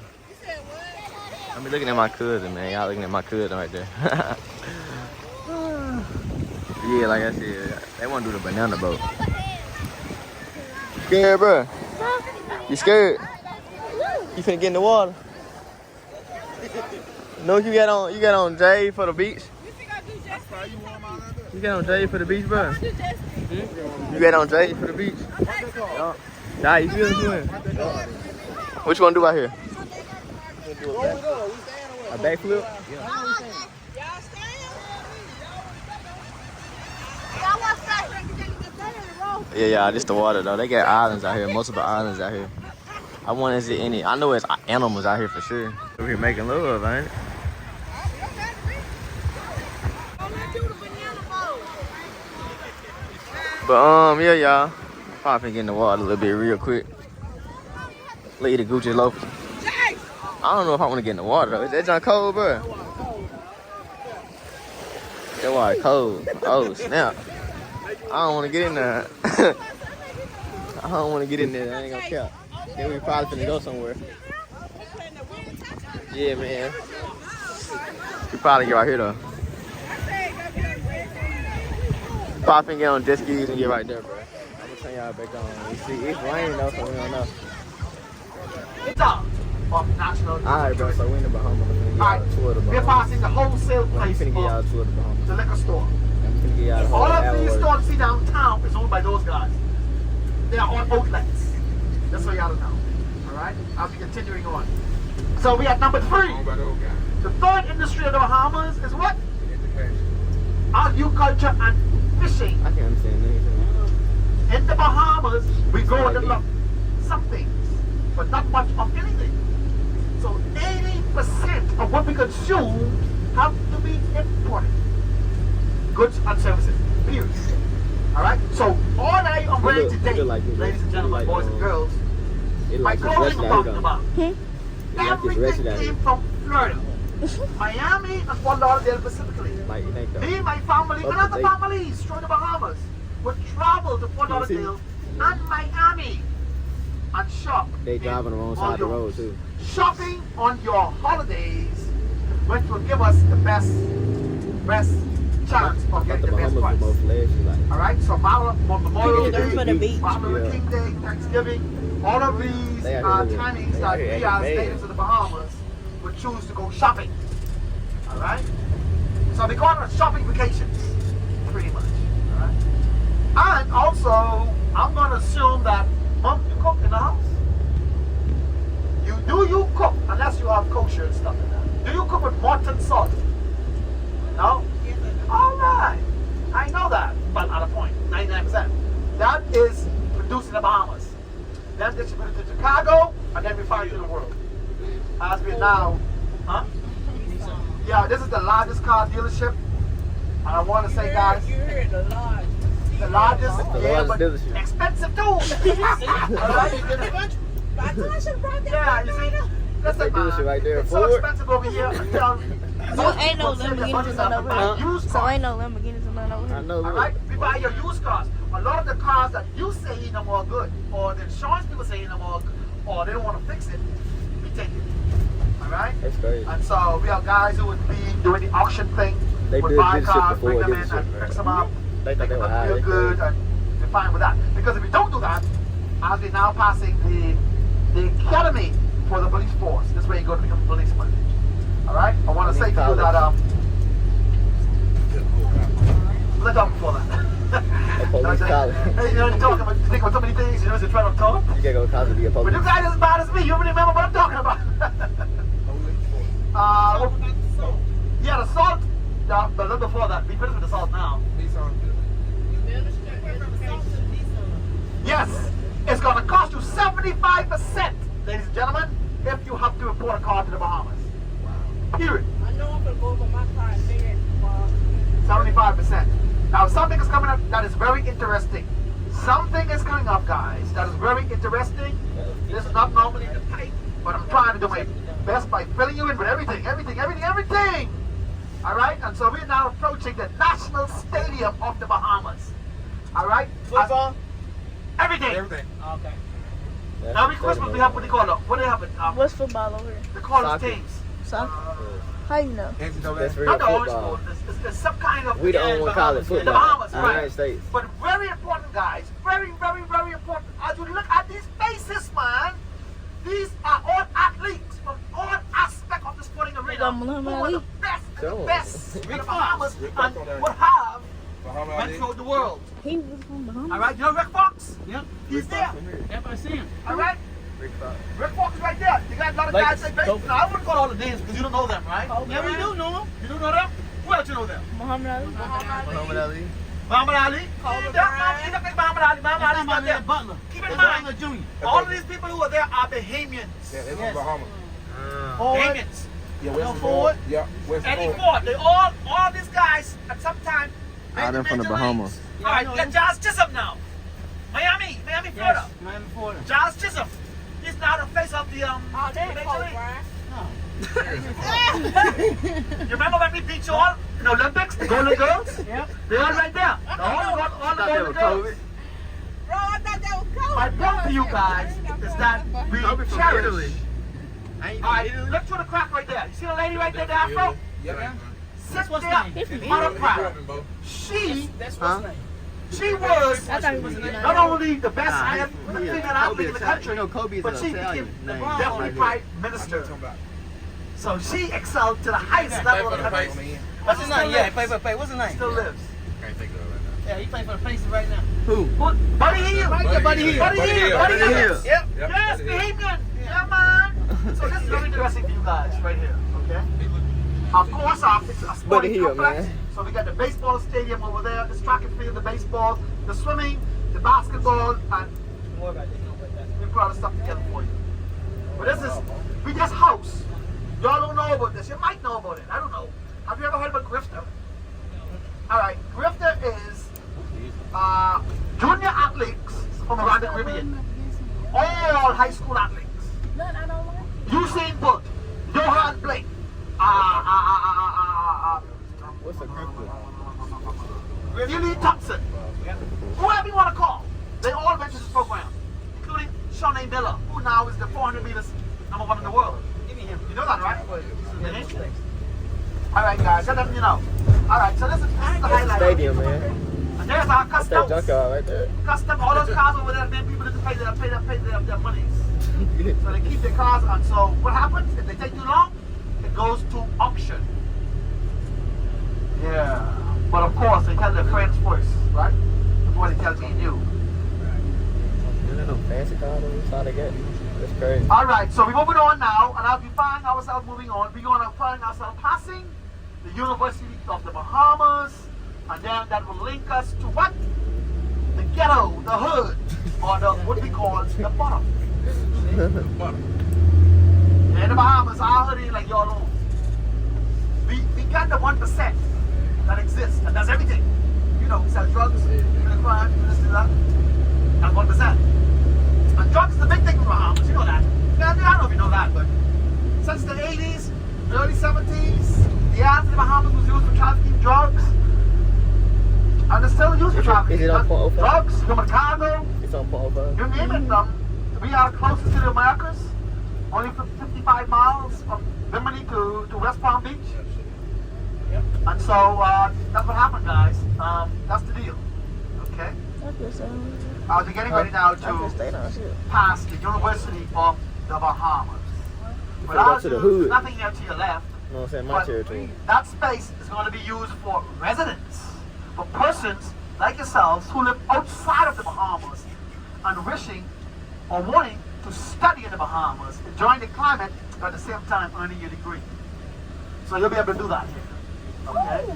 I'm be looking at my cousin, man. Y'all looking at my cousin right there. Yeah, like I said, they want to do the banana boat. Scared, bro? You scared? You finna get in the water? No, you got on J for the beach? You got on J for the beach, bro? You got on J for the beach? Nah, you feel me? What you wanna do out here? A backflip? Yeah, yeah, this the water though. They got islands out here, multiple islands out here. I wonder is it any? I know it's animals out here for sure. We're here making love, ain't it? But yeah, y'all. Probably get in the water a little bit real quick. Look at the Gucci loafers. I don't know if I want to get in the water though. Is that John cold, bro? That water cold. Oh snap! I don't want to get in there. I don't want to get in there. I ain't gonna care. Then we probably finna go somewhere. Yeah, man. We probably get right here though. Probably finna get on jet skis and get right there, bro. I'm gonna turn y'all back on. You see, it's raining though, so we don't know. Alright, bro, so we in the Bahamas. Alright, we're passing the wholesale place for the liquor store. All of these stores see downtown is owned by those guys. They are on outlets. That's what you ought to know. Alright? I'll be continuing on. So we at number 3. The third industry of the Bahamas is what? Agriculture and fishing. I can't understand anything. In the Bahamas, we go in the some things, but not much of anything. So 80% of what we consume have to be imported. Goods and services, period. Alright? So all I am wearing today, ladies and gentlemen, boys and girls, my clothing I'm talking about. Everything came from Florida. Miami and Fort Lauderdale specifically. Me and my family and other families through the Bahamas would travel to Fort Lauderdale and Miami and shop. They driving the wrong side of the road too. Shopping on your holidays, which will give us the best chance of getting the best price. Alright, so Memorial Day, Martin Luther King Day, Thanksgiving, all of these timings that we as natives of the Bahamas would choose to go shopping. Alright? So they call it shopping vacations, pretty much. Alright? And also, I'm going to assume that Mom, you cook in the house? You cook, unless you have kosher and stuff like that. Do you cook with molten salt? No? Alright. I know that, but at a point, 99%. That is produced in the Bahamas. Then distributed to Chicago, and then refined to the world. As we now, huh? Yeah, this is the largest car dealership. And I want to say, guys, you heard the largest, dealership. Expensive too. Alright? Yeah, you see? Listen, man, right there. it's so expensive over here. So ain't no Lamborghinis and none over here. So ain't no Lamborghinis and none over here. I know. Alright? We buy your used cars. A lot of the cars that you say ain't no more good, or the insurance people say ain't no more good, or they don't want to fix it, we take it. Alright? That's crazy. And so we have guys who would be doing the auction thing. They would did buy this shit cars, before, bring them did in this and shit, fix them up. They thought Make they them were look high. real good, and we're fine with that. Because if we don't do that, as we're now passing the academy for the police force, this way you go to become a policeman. Alright? I want to say to you that let's talk before that. Police college. Hey, you know, you talking about, you think about so many things, you know, you're trying to talk. You gotta go to college to be a But police. you guys as bad as me, you remember what I'm talking about. Yeah, the salt, the little before that, we finished with the salt now. Yes, it's going to cost you 75%, ladies and gentlemen, if you have to report a car to the Bahamas. Period. I know I'm going to go over my car and say it. 75%. Now, something is coming up that is very interesting. Something is coming up, guys, that is very interesting. This is not normally the type, but I'm trying to do my best by filling you in with everything. All right? And so we're now approaching the National Stadium of the Bahamas. All right? Football? Everything. Okay. Now, every Christmas we have what they call it. What do they have it? What's football over here? They call it Soccer. teams. Soccer? How you know? That's real Not the orange football. bowl. It's some kind of... We the only one call it football. In the Bahamas, in the right. United States. But very important, guys. Very, very, very important. As you look at these faces, man, these are all athletes from all aspects of the sporting arena. got Muhammad Who are the Ali. best and Sure. the best in the Bahamas and would have went through the world. He was from Bahamas. All right, you know Rick Fox? Yep. He's there. Yep, I see him. All right? Rick Fox is right there. You got a lot of guys say baseball. Now, I wouldn't call all the names because you don't know them, right? Yeah, we do know him. You do know them? Who else you know them? Muhammad Ali. Muhammad Ali. Muhammad Ali. Kobe Yeah, you look like Muhammad Ali. Muhammad Ali's not there. Butler. Keep in Butler mind, Jr. all of these people who are there are Bahamians. Yeah, they're from Bahamas. Bahamians. Yeah, Eddie West Ford. Yeah, West Eddie Ford. They all these guys at some time. Ah, them from the Bahamas. All right, get Giles Chisholm now. Miami, Florida. Yes, Miami, Florida. Giles Chisholm. He's now the face of the Oh, there you Major go, League. Brian. You remember when we beat you all in the Olympics, the Golden Girls? Yep. They're all right there. All the Golden Girls. Bro, I thought that was Kobe. My point to you guys is that we cherish. Alright, look through the crack right there. You see the lady right there, the afro? Yeah. Sit what's there name? on the crack. She That's what's name. was I thought he was in the not only the best thing that happened in the country, Kobe is but an she Italian became name. deputy prime minister. So she excelled to the highest level of the country. What's his name? Yeah, play for play. What's his name? Still lives. Can't think of it right Yeah, he playing for the Pacers right now. Who? Buddy Hill. Buddy Hill. Buddy Hill. Buddy Buddy Hill. Hill. Yep. Yep. Yes, Bahamian. Yeah, man. So this is very interesting for you guys right here, okay? Of course, it's a Buddy sporting Hill, complex. man. So we got the baseball stadium over there, the track and field, the baseball, the swimming, the basketball, and put all the stuff together for you. But this is, we just house. Y'all don't know about this. You might know about it. I don't know. Have you ever heard of a grifter? Alright, grifter is junior athletes from around the Caribbean. All high school athletes. Usain Bolt, Johan Blake, What's a grifter? Billy Thompson, whoever you want to call, they all went to this program, including Shawnee Miller, who now is the 400 meters #1 in the world. You know that, right? All right, guys, so let me know. All right, so this is the highlight. Stadium, man. And there's our That's that customs. junkyard right there. Custom, all those cars over there, man, people didn't pay their monies. So they keep their cars on. So what happens if they take too long? It goes to auction. Yeah. But of course, they tell their friends first, right? Before they tell me and you. Isn't no fancy car though? That's all they get. That's crazy. All right, so we're moving on now, and as we find ourselves moving on, we're going to find ourselves passing the University of the Bahamas, and then that will link us to what? The ghetto, the hood, or the what we call the bottom. Yeah, in the Bahamas, our hood ain't like y'all own. We got the 1% that exists and does everything. You know, we sell drugs, commit crime, do this, do that, and 1%. And drugs is the big thing in the Bahamas, you know that. Yeah, I don't know if you know that, but since the 80s, early 70s, the island of the Bahamas was used for trafficking drugs. And it's still used for trafficking. Is it on .05? Drugs, human cargo, It's on .05. you name it. We are closest to the Americas, only 55 miles from Bimini to West Palm Beach. And so that's what happened, guys. That's the deal. Okay? We're getting ready now to pass the University of the Bahamas. But go to the hood. there's nothing there to your left. You know what I'm saying? My But territory. that space is going to be used for residents, for persons like yourselves who live outside of the Bahamas and wishing or wanting to study in the Bahamas, enjoying the climate, but at the same time earning your degree. So you'll be able to do that here. Okay? So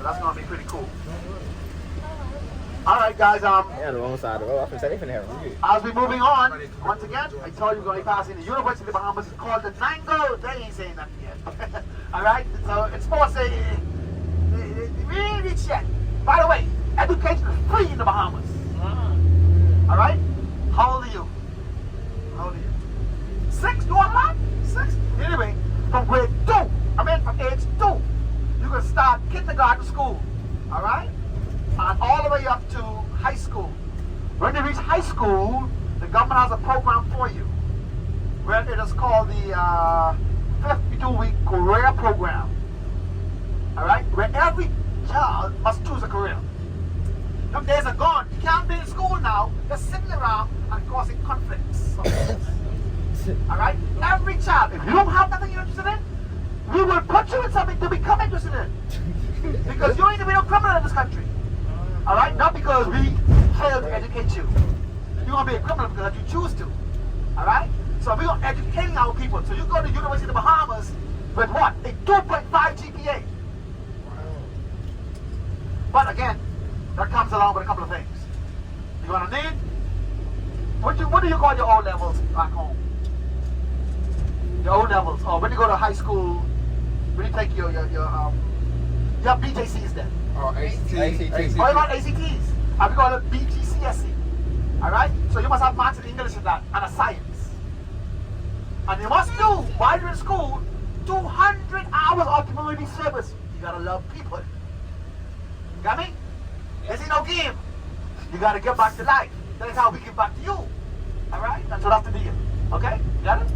that's going to be pretty cool. All right, guys. Yeah, the wrong side of the road. I was say they finna have a weird. As we're moving on, once again, I told you we're going to be passing the University of the Bahamas. It's called the Nango. They ain't saying nothing yet. All right? So it's for say, we ain't reached yet. By the way, education is free in the Bahamas. All right? How old are you? How old are you? 6? You want a lot? 6? Anyway, from grade 2, from age 2, you can start kindergarten school. All right? And all the way up to high school. When you reach high school, the government has a program for you, where it is called the 52-week career program. All right, where every child must choose a career. Them days are gone. You can't be in school now, just sitting around and causing conflicts. All right, every child. If you don't have nothing you're interested in, we will put you in something to become interested in, because you ain't gonna be no criminal in this country. All right, not because we failed to educate you. You're going to be a criminal because you choose to. All right? So we're educating our people. So you go to the University of the Bahamas with what? A 2.5 GPA. But again, that comes along with a couple of things. You're going to need, what do you call your O levels back home? Your O levels. Or when you go to high school, when you take your BJCs then. Oh, ACT. Oh, you got ACTs. Have you got a BGCSE? Alright? So you must have maths and English in that, and a science. And you must do, while you're in school, 200 hours of community service. You gotta love people. You got me? This ain't no game. You gotta get back to life. That is how we give back to you. Alright? And so that's the deal. Okay? You got it?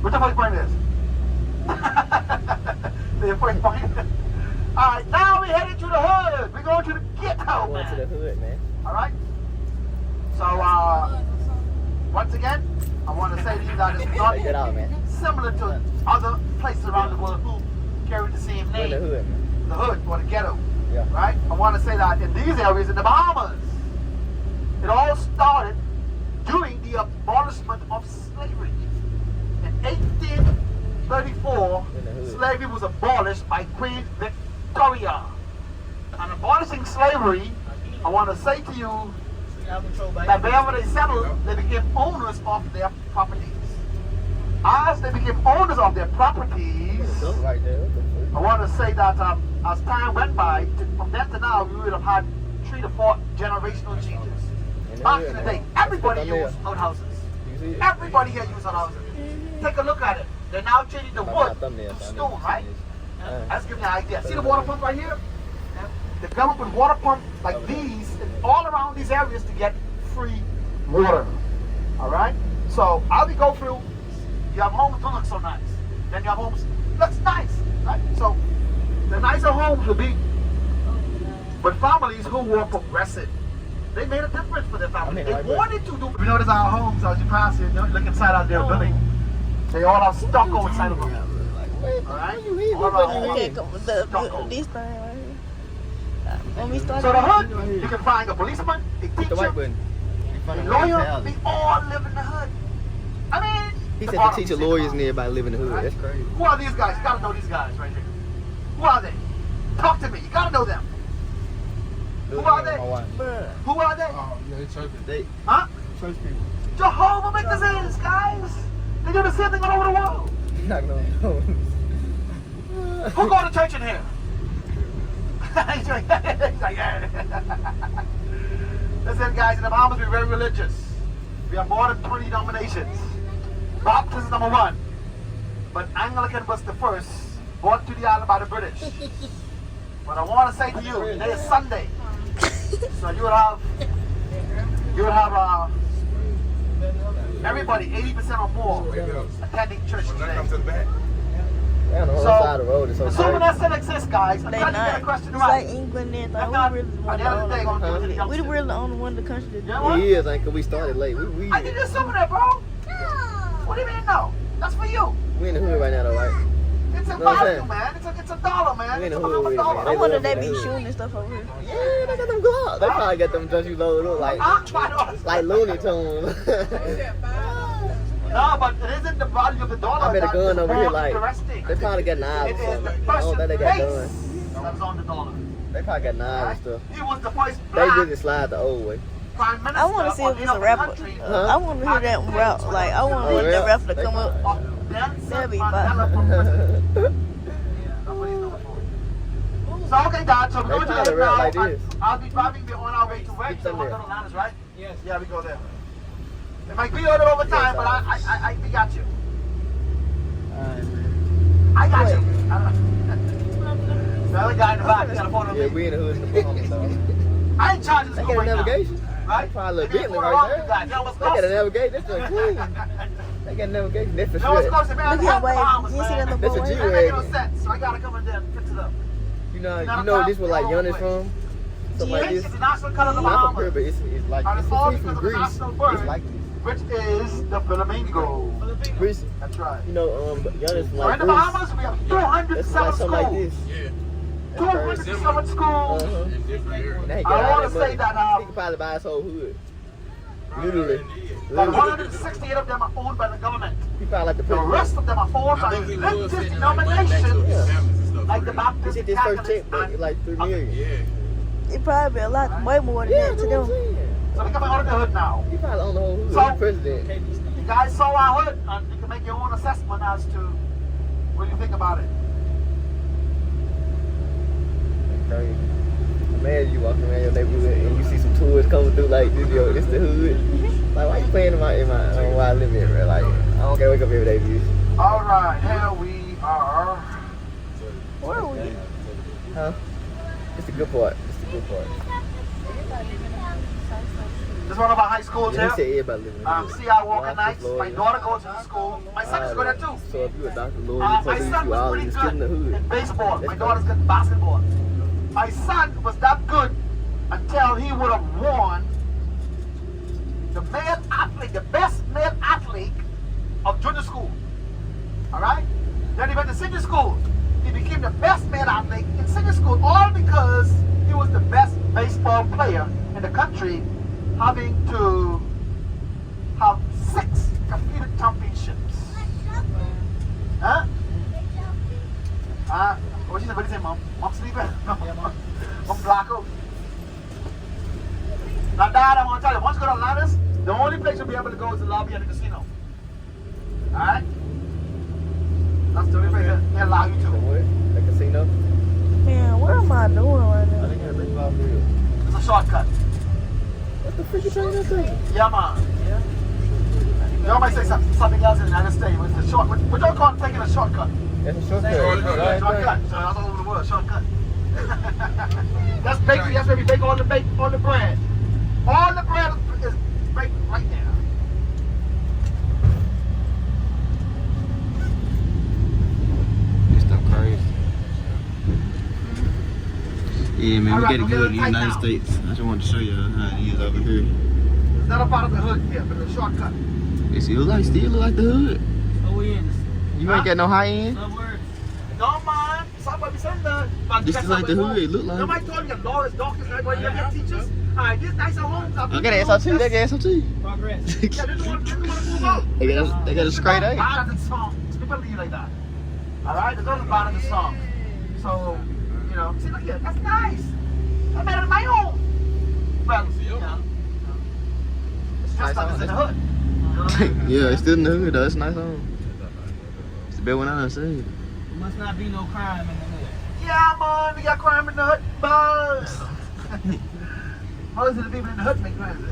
What the first point is? The first point. Alright, now we're heading to the hood. We're going to the ghetto, Going to the hood, man. Alright? So, once again, I want to say to you that it's not Get out, man. similar to other places around the world who carry the same We're in name. the hood, man. The hood or the ghetto. Yeah. Right? I want to say that in these areas in the Bahamas, it all started during the abolishment of slavery. In 1834, slavery was abolished by Queen Victoria. And abolishing slavery, I want to say to you That wherever they settled, they became owners of their properties. As they became owners of their properties, Right there. I want to say that as time went by, from then to now, we would have had 3 to 4 generational changes. Back in the day, everybody used outhouses. Everybody here used outhouses. Take a look at it. They're now changing the wood to stone, right? Let's give you an idea. See the water pump right here? The government put water pumps like these all around these areas to get free water. All right? So as we go through, you have homes that look so nice. Then you have homes looks nice, right? So the nicer homes will be with families who were progressive. They made a difference for their family. They wanted to do. You notice our homes as you pass here, look inside out their building. They all have stucco inside of them. All right? All Okay, this thing right here. When we started. So the hood, you can find a policeman, a teacher, a lawyer. We all live in the hood. I mean, He said the teacher, lawyers, and everybody live in the hood. That's crazy. Who are these guys? You gotta know these guys right here. Who are they? Talk to me. You gotta know them. Who are they? Who are they? Yeah, they church people. Huh? Church people. Jehovah Witnesses, guys. They do the same thing all over the world. You're not gonna know. Who go to church in here? He's like, yeah. Listen, guys, in the Bahamas, we're very religious. We have more than 20 denominations. Baptist is number 1. But Anglican was the first, brought to the island by the British. But I want to say to you, today is Sunday. So you would have everybody, 80% or more, attending church today. Come to the back. Yeah, on the other side of the road, it's okay. Assuming that still exists, guys, I'm They trying to get a not. question It's right. like England and At everything. the end of the day, I'm gonna give it to the We youngsters. really the only one in the country that do You know it. what? He is, ain't 'cause we started late. We I can just assume that, bro. What do you mean no? That's for you. in the hood right now, though, right? It's a know what I'm value, saying? man. It's a dollar, man. We in It's the a hood with it, dollar. man. I wonder if they They be love shooting and stuff over here. Yeah, they got them gloves. They probably got them just you loaded up like Looney Tunes. No, but it isn't the value of the dollar. I bet a that's gun the over here, more like, interesting. they probably got knives It or is the something. I don't person think they got face guns. that's on the dollar. They probably got knives and stuff. He was the first They black really slide the old way. prime minister I want to see if it's a rapper. I want to hear that rap. Like, I want to hear that rapper to come up. That'd be fun. So okay, Dad. So we're going to probably the rap now. like this. I'll be driving me on our way to work. Keep So them we're there. going to Atlantis, right? Yes. Yeah, we go there. It might be a little over time, but we got you. I got you. The other guy in the back, got a phone on Yeah, me. we in the hood in the Bahamas, dog. I ain't charging this They school got a right now. navigation. Right? They probably a They little Bentley got right wrong, there. you guys. Y'all was They got a close. navigation. That's just clean. They got a navigation. That's for You know what's sure. close to me? I Look have at Wade. Bahamas, You see that man. little That's a boy? G That make no wagon. sense, so I gotta come in there and fix it up. You know this was like Giannis from? Something like This this. is the national color of the Not from here, Bahamas, but it's like, And it's it's all from because of the Greece. national bird. It's like this. which is the flamingo. Greece, That's right. you know, Giannis from So like in the Greece. Bahamas, we have 200 That's summer like something like schools. this. Yeah. 200 summer schools. Uh-huh. In different areas. And they I got all wanna that say money. that, He could probably buy his whole hood. Literally. Like 168 of them are owned by the government. He probably like the The president. rest of them are owned I by think he was religious sending like money back to his denominations, families and stuff. like the for real. He Baptist, said this first Catholics, check back and like $3 million. Yeah. It probably be a lot, way more than Yeah, that to that's what I'm them. saying. so we coming out of the hood now. He probably own the whole hood. So- He's president. You guys saw our hood, and you can make your own assessment as to what you think about it. Crazy. Imagine you walking around your neighborhood and you see some tourists coming through like this, yo, this the hood. Like, why you playing in my where I live in, bro? Like, I don't care, wake up every day, dude. All right, here we are. Where are we? Huh? It's the good part. It's the good part. This is one of our high schools Yeah, he said here. everybody live in the hood. See our walking Doctor, nights. My lawyer. daughter goes to the school. My son is going there too. So if you a doctor, lawyer, My police, son you was all pretty just good get in the hood. in baseball. My That's daughter's good in basketball. My son was that good until he would have won the male athlete, the best male athlete of junior school. All right? Then he went to senior school. He became the best male athlete in senior school, all because he was the best baseball player in the country, having to have 6 competed championships. Huh? What you say, Mom? Mom sleeping? Mom black out. Now, Dad, I want to tell you, once you go to Atlantis, the only place you'll be able to go is the lobby at the casino. Alright? That's the only place they allow you to. What? The casino? Man, what am I doing right I now? think I think about real. It's a shortcut. What the freak you trying to say? Yeah, man. You might say something else in the United States. It's a short. We don't call it taking a shortcut. It's a shortcut. Shortcut. So that's all over the world. Shortcut. That's bakery. That's where we bake all the bread. All the bread is baked right there. This stuff crazy. Yeah, man, we Alright, get it okay, good in the tight United now. States. I just wanted to show you how it is over here. It's not a part of the hood here, but it's a shortcut. It still look like the hood. So we in You ain't got no high end? the suburbs. No, man. Somebody said that. This is like the hood. It look like. Nobody told you Lawrence Dawkins, like what you get teachers. Alright, this nice homes. Look at that SRT. Look at SRT. Progress. Yeah, they didn't want to move out. They got a straight A. Bad at the song. People leave like that. Alright, the girls are bad at the song. So, you know, see, look here, that's nice. I'm better than my own. Well, you know, it's just like it's in the hood. You know what I mean? Yeah, it's still in the hood though. It's nice home. It's the best one I done seen. There must not be no crime in the hood. Yeah, man, we got crime in the hood, but most of the people in the hood make crime.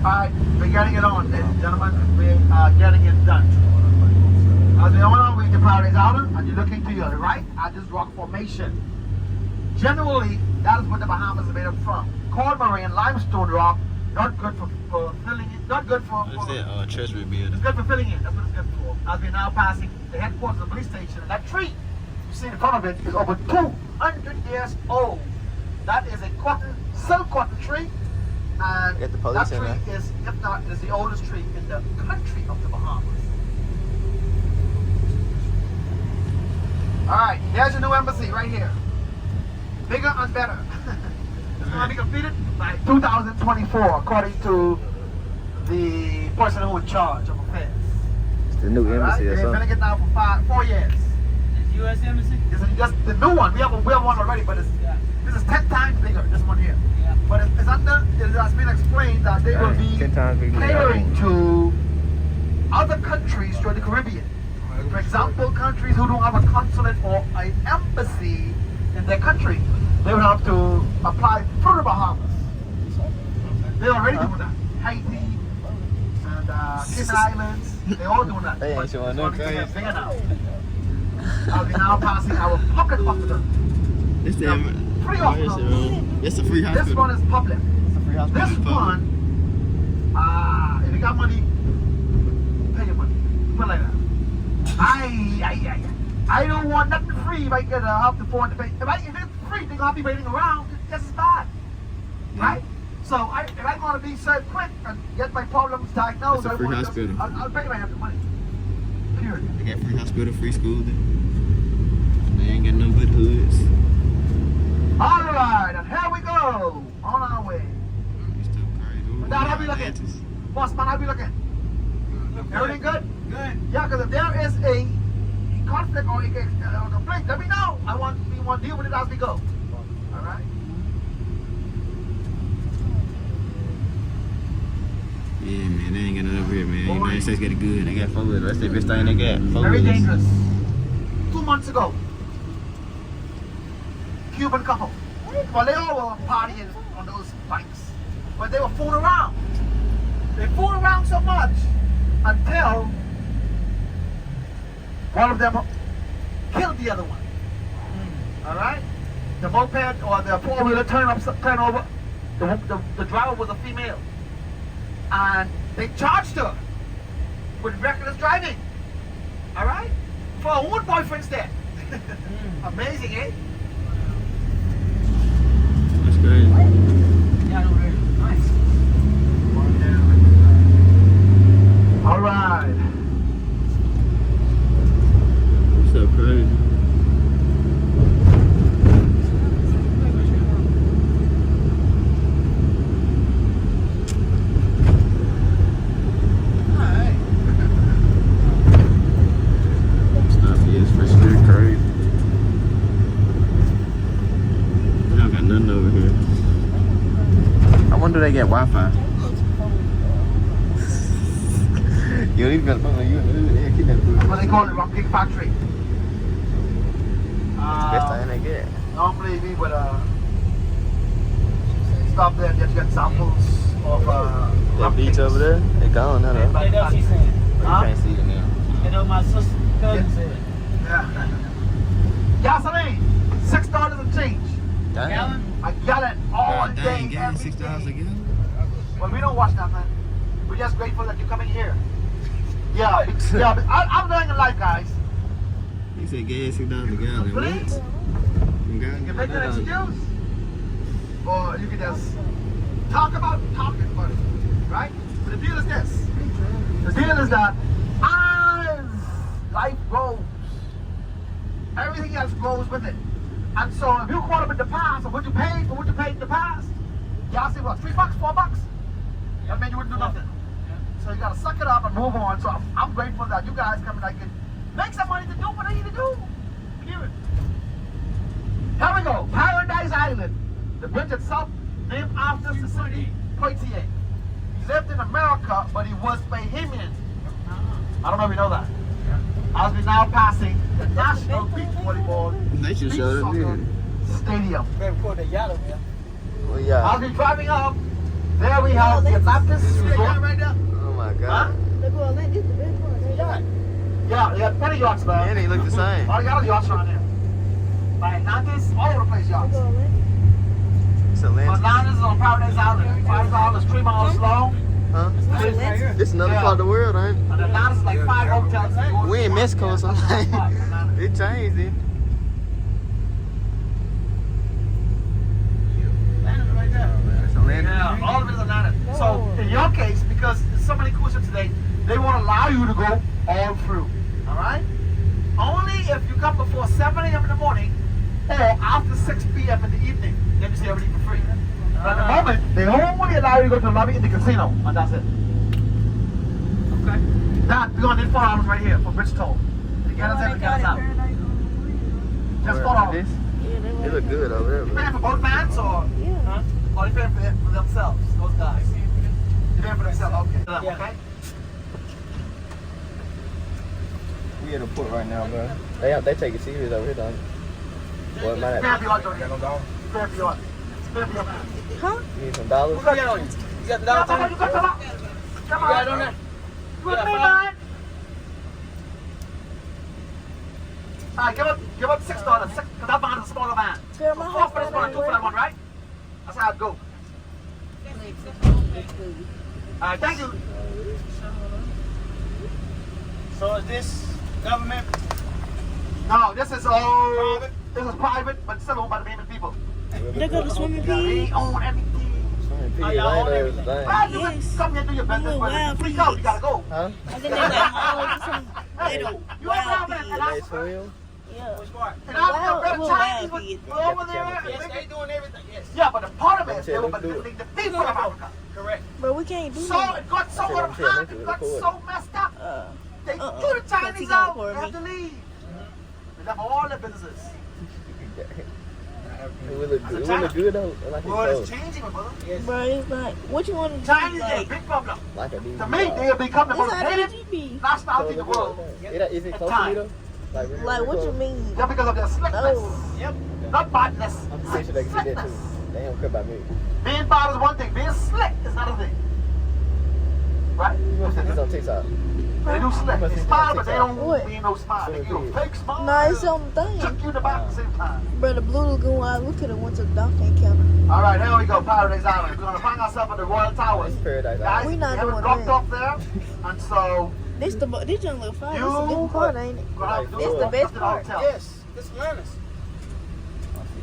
Alright, we're getting it on, ladies and gentlemen. We are getting it done. As we all know, we the Paradise Island, and you're looking to your right at this rock formation. Generally, that is what the Bahamas are made up from. Cormorant limestone rock, not good for filling it, not good for. What's that? Treasury building. It's good for filling it, that's what it's good for. As we're now passing the headquarters of the police station, and that tree you see in front of it is over 200 years old. That is a silk cotton tree. And Get the police that in tree there. is, if not, is the oldest tree in the country of the Bahamas. Alright, there's your new embassy right here. Bigger and better. It's going to be completed by 2024, according to the person who in charge of affairs. It's the new embassy or They've been something. it now for 4 years. Is U.S. Embassy? This is just the new one. We have one already, but this is 10 times bigger, this one here. Yeah. But it has been explained that they will be 10 times bigger than catering that to other countries throughout the Caribbean. For example, countries who don't have a consulate or an embassy in their country, they will have to apply through the Bahamas. They're already doing that. Haiti and Cayman Islands, they're all doing that. They ain't But showing it's no going to be face. bigger now. I'll be now passing our pocket hospital. It's the Free hospital. It's a free hospital. This one is public. It's a free hospital. This one, if you got money, pay your money. Put it like that. I don't want nothing free if I get have to afford to pay. If it's free, they're gonna be waiting around. It's just as bad, right? So if I want to be served quick and get my problems diagnosed, It's a free hospital. I'll pay if I have the money. Period. They got free hospital, free school. They ain't got nothing but hoods. All right, and here we go on our way. It's still crazy. Dad, how we looking? Atlantis. Boss man, how we looking? Everything good? Good. Yeah, because if there is a conflict or a complaint, let me know. We want to deal with it as we go. All right? Yeah, man, they ain't got nothing over here, man. United States got it good. They got four wheelers. That's the best thing they got. Four Very wheelers. dangerous. 2 months ago, Cuban couple. Well, they all were partying on those bikes, but they were fooling around. They fooled around so much until one of them killed the other one. All right? The moped or the four-wheeler turned over. The driver was a female. And they charged her with reckless driving. All right? For her own boyfriend's death. Amazing, eh? That's crazy. Yeah, I know where it is. Nice. All right. It's so crazy. Stop, yes, for sure. wonder they get Wi-Fi. You need to go to What they call it, Rock Cake Factory. best thing they get. Normally we would stop there and just get samples of That rock beach cakes. over there, they gone now though. Hey, that's what she said. You Huh? can't see it now. You know, my sister, cousin said. Yeah. Gasoline, $6 and change. Damn. Gallon? A gallon all God day, dang, gas every $6 day. again. Well, we don't watch nothing. We're just grateful that you're coming here. Yeah, yeah. But I'm doing it live, guys. He said gas $6 a gallon. Please, What? you can make an excuse, or you can just talk about it, right? But the deal is this. The deal is that as life goes, everything else goes with it. And so if you caught up in the past, or what you paid for what you paid in the past, y'all say what, $3, $4? That means you wouldn't do nothing. So you gotta suck it up and move on. So I'm grateful that you guys come and I can make some money to do what I need to do. Period. Here we go. Paradise Island. The bridge itself named after Cecily Poitier. He lived in America, but he was Bahamian. I don't know if you know that. As we now passing the National Beach Volleyball They should Beach show the Soccer video. Stadium. Better put the yellow there. Well, yeah. As we driving up, there we have the Atlantis Resort. right there. Oh my Huh? God. Look, well, this is the best one. Yeah, they got plenty yachts, man. And they look the same. All the other yachts around there. By Atlantis, all over the place yachts. It's Atlantis. Atlantis is on Paradise Island. Paradise Island is 3 miles long. Huh? And This is another part of the world, ain't it? Atlantis is like 5 hotels. We in Mexico or something. It changed it. Right there. It's Atlantis. Yeah, all of it is Atlantis. So in your case, because there's so many cruise ships today, they won't allow you to go all through. All right? Only if you come before 7 a.m. in the morning or after 6 p.m. in the evening, then you see everything for free. But at the moment, they only allow you to go to the lobby in the casino, and that's it. Okay? That, we're going to need $4 right here for bridge toll. To get us in and get us out. Just $4. This? It look good over there. You Bro. paying for both vans or you paying for themselves, those guys? You paying for themselves, okay. Yeah. Okay? We at a port right now, bro. They take it serious over here, don't they? Well, it might Spare have for your Johnny. Spare for your. Spare for your. Huh? you need some dollars. Who got that on you? You got the dollar Come on, sign? you got come on. Come You got it on. on there? With Yeah, me, fine. man. Alright, give up $6. Because that van is a smaller van. Girl, my Four for this one, 2 for that one, right? That's how it go. Alright, thank you. So is this government? No, this is all. This is private, but still owned by the Bahamian people. They got a swimming They pool. own everything. Oh, y'all own everything. Well, you can come here and do your business, but if you freak out, you gotta go. Huh? And then they got holes or something. They don't. You ever have Wild an pigs. They Alaska? swim? Yeah. Which part? And I'm Wild- better well, Chinese wild with pigs. over there. Yes, they doing everything. Yes. Yeah, but the problem is Let me they tell were them to do manipulating the people of Africa. Correct. But we can't do So that. it got so Tell out them of to hand, do it it, got record. so messed up. They threw the Chinese he out. gonna They have record to leave. They left all their businesses. It would look good. It would look good though. Like Well, it's it's changing, my brother. Bro, it's not. What you want to do? Chinese is a Like, big problem. like a DVD. To me, they have become the this most how hated did you be? nationality in the world. Is it At close to me times. though? Like, really, Like, really what you close? mean? Just because of their slickness. No. Yep. Not badness. I'm pretty sure they can see that Slickness. too. They don't care about me. Being bad is one thing. Being slick is another thing. Right? You must see this on TikTok. They do slick. They smile, but they don't What? mean no smile. They give you a fake smile. Nah, it's on the Chuck thing. you in the back at the same time. Bro, the Blue Lagoon, we could have went to the dolphin counter. All right, here we go, Paradise Island. We're gonna find ourselves at the Royal Towers. It's Paradise Guys, Island. We not we haven't doing dropped that. off there, and so This young little fire. This You- a good part, ain't it? we're gonna have to This do the walk best up to part. hotel. Yes. This is Atlantis.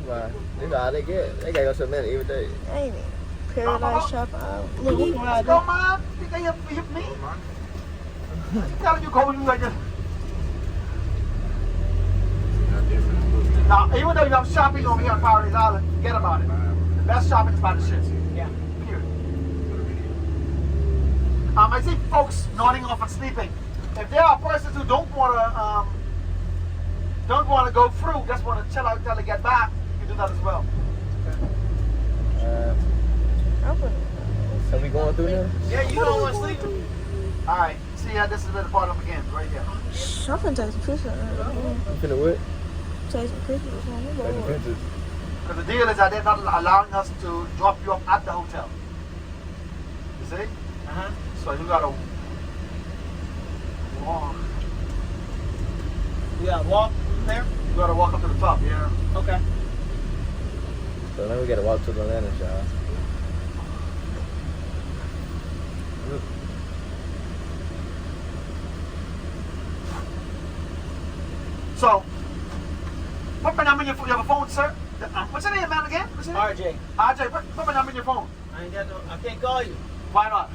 Why? This all they get. They gotta go to Atlanta every day. Ain't it? Paradise Shopping. Look, we can ride Go, it. man. You think you hit me? I'm telling you, go you like this. Now, even though you have shopping over here on Paradise Island, forget about it. The best shopping is by the ship. Yeah. Period. I see folks nodding off and sleeping. If there are persons who don't want to go through, just want to chill out until they get back, you can do that as well. I'm gonna going through now? Yeah, you don't want to sleep. All right. See how this is where the bottom again, right here. Shh, I'm finna take some pictures. You finna what? Take some pictures. Take the pictures. Because the deal is that they're not allowing us to drop you off at the hotel. You see? Uh-huh. So you gotta walk. You gotta walk there? You gotta walk up to the top, yeah. Okay. So now we gotta walk to the landing, y'all. So, put my number in your phone, sir. What's your name, man, again? What's your name? RJ. RJ, put my number in your phone. I can't call you. Why not?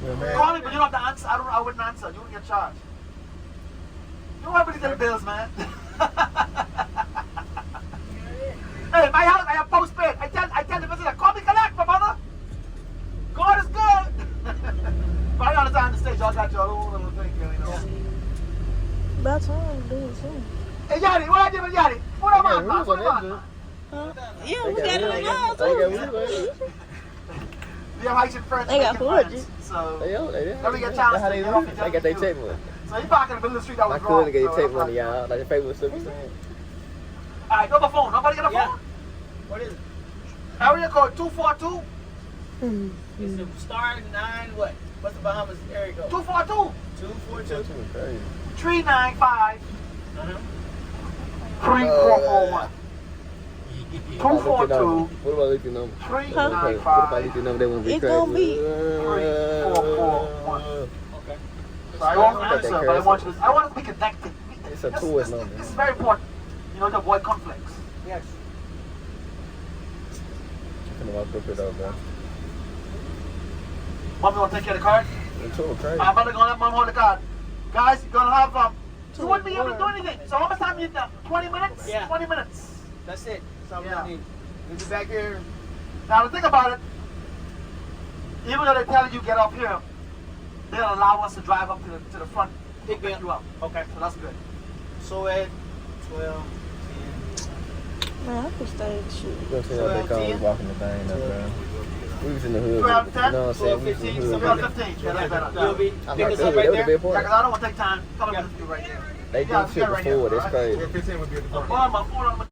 Yeah, man. Call me, but you don't have to answer. I wouldn't answer. You wouldn't get charged. You don't have to get the bills, man. Hey, my house, I have postpaid. I tell the visitor, call me collect, my mother. God is good. But I understand the stage. Y'all got your own little thing, you know. About time to do it soon. Hey, Yachty, what you doing, Yachty? What am I? What am I? Huh? Yeah, we got it on now too. We have Haitian friends. They got Haitian food, friends, So, Let me get a chance How to they get off live? the They got their job. check money. So you park in the middle of the street, that My was wrong. cousin get So their check that's money, not- y'all. Like the favorite stuff. Alright, number phone. Nobody got a Yeah. phone? What is it? Area code 242. It's a star 9 what? What's the Bahamas area code? 242. 242. 395 Uh-huh. 3441. 242 What about leak your number? 395 What about leak your number? They won't be It's crazy. gonna be 3441. Okay. So I won't Got that answer, but I curse. want you to, I want us to be connected. It's a tourist number. This is very important. You know, to avoid conflicts. Yes. I'm gonna walk up it up, bro. Mommy want to take care of the card? It's so crazy. I'm about to go let mom hold the card. Guys, you're going to have, you wouldn't be able to do anything. So how much time you have? 20 minutes? Yeah. 20 minutes. That's it. That's all Yeah. we need. We'll be back here. Now, to think about it, even though they tell you get up here, they'll allow us to drive up to the front, pick you up. Okay. So that's good. So at 12, Man, I could stay shoot. You gonna see what they call us walking the thing up, bro. We was in the hood. 12, You 10, know what I'm saying? We was in the 12, hood. 12, 15. Yeah, that's better. 10. You'll be I'm pick like, us that up would right be a there. big point. Yeah, because I don't want to take time. Come Yeah. with you right there. They Yeah, do shit right here. before. That's crazy. 15 would be the point. My phone.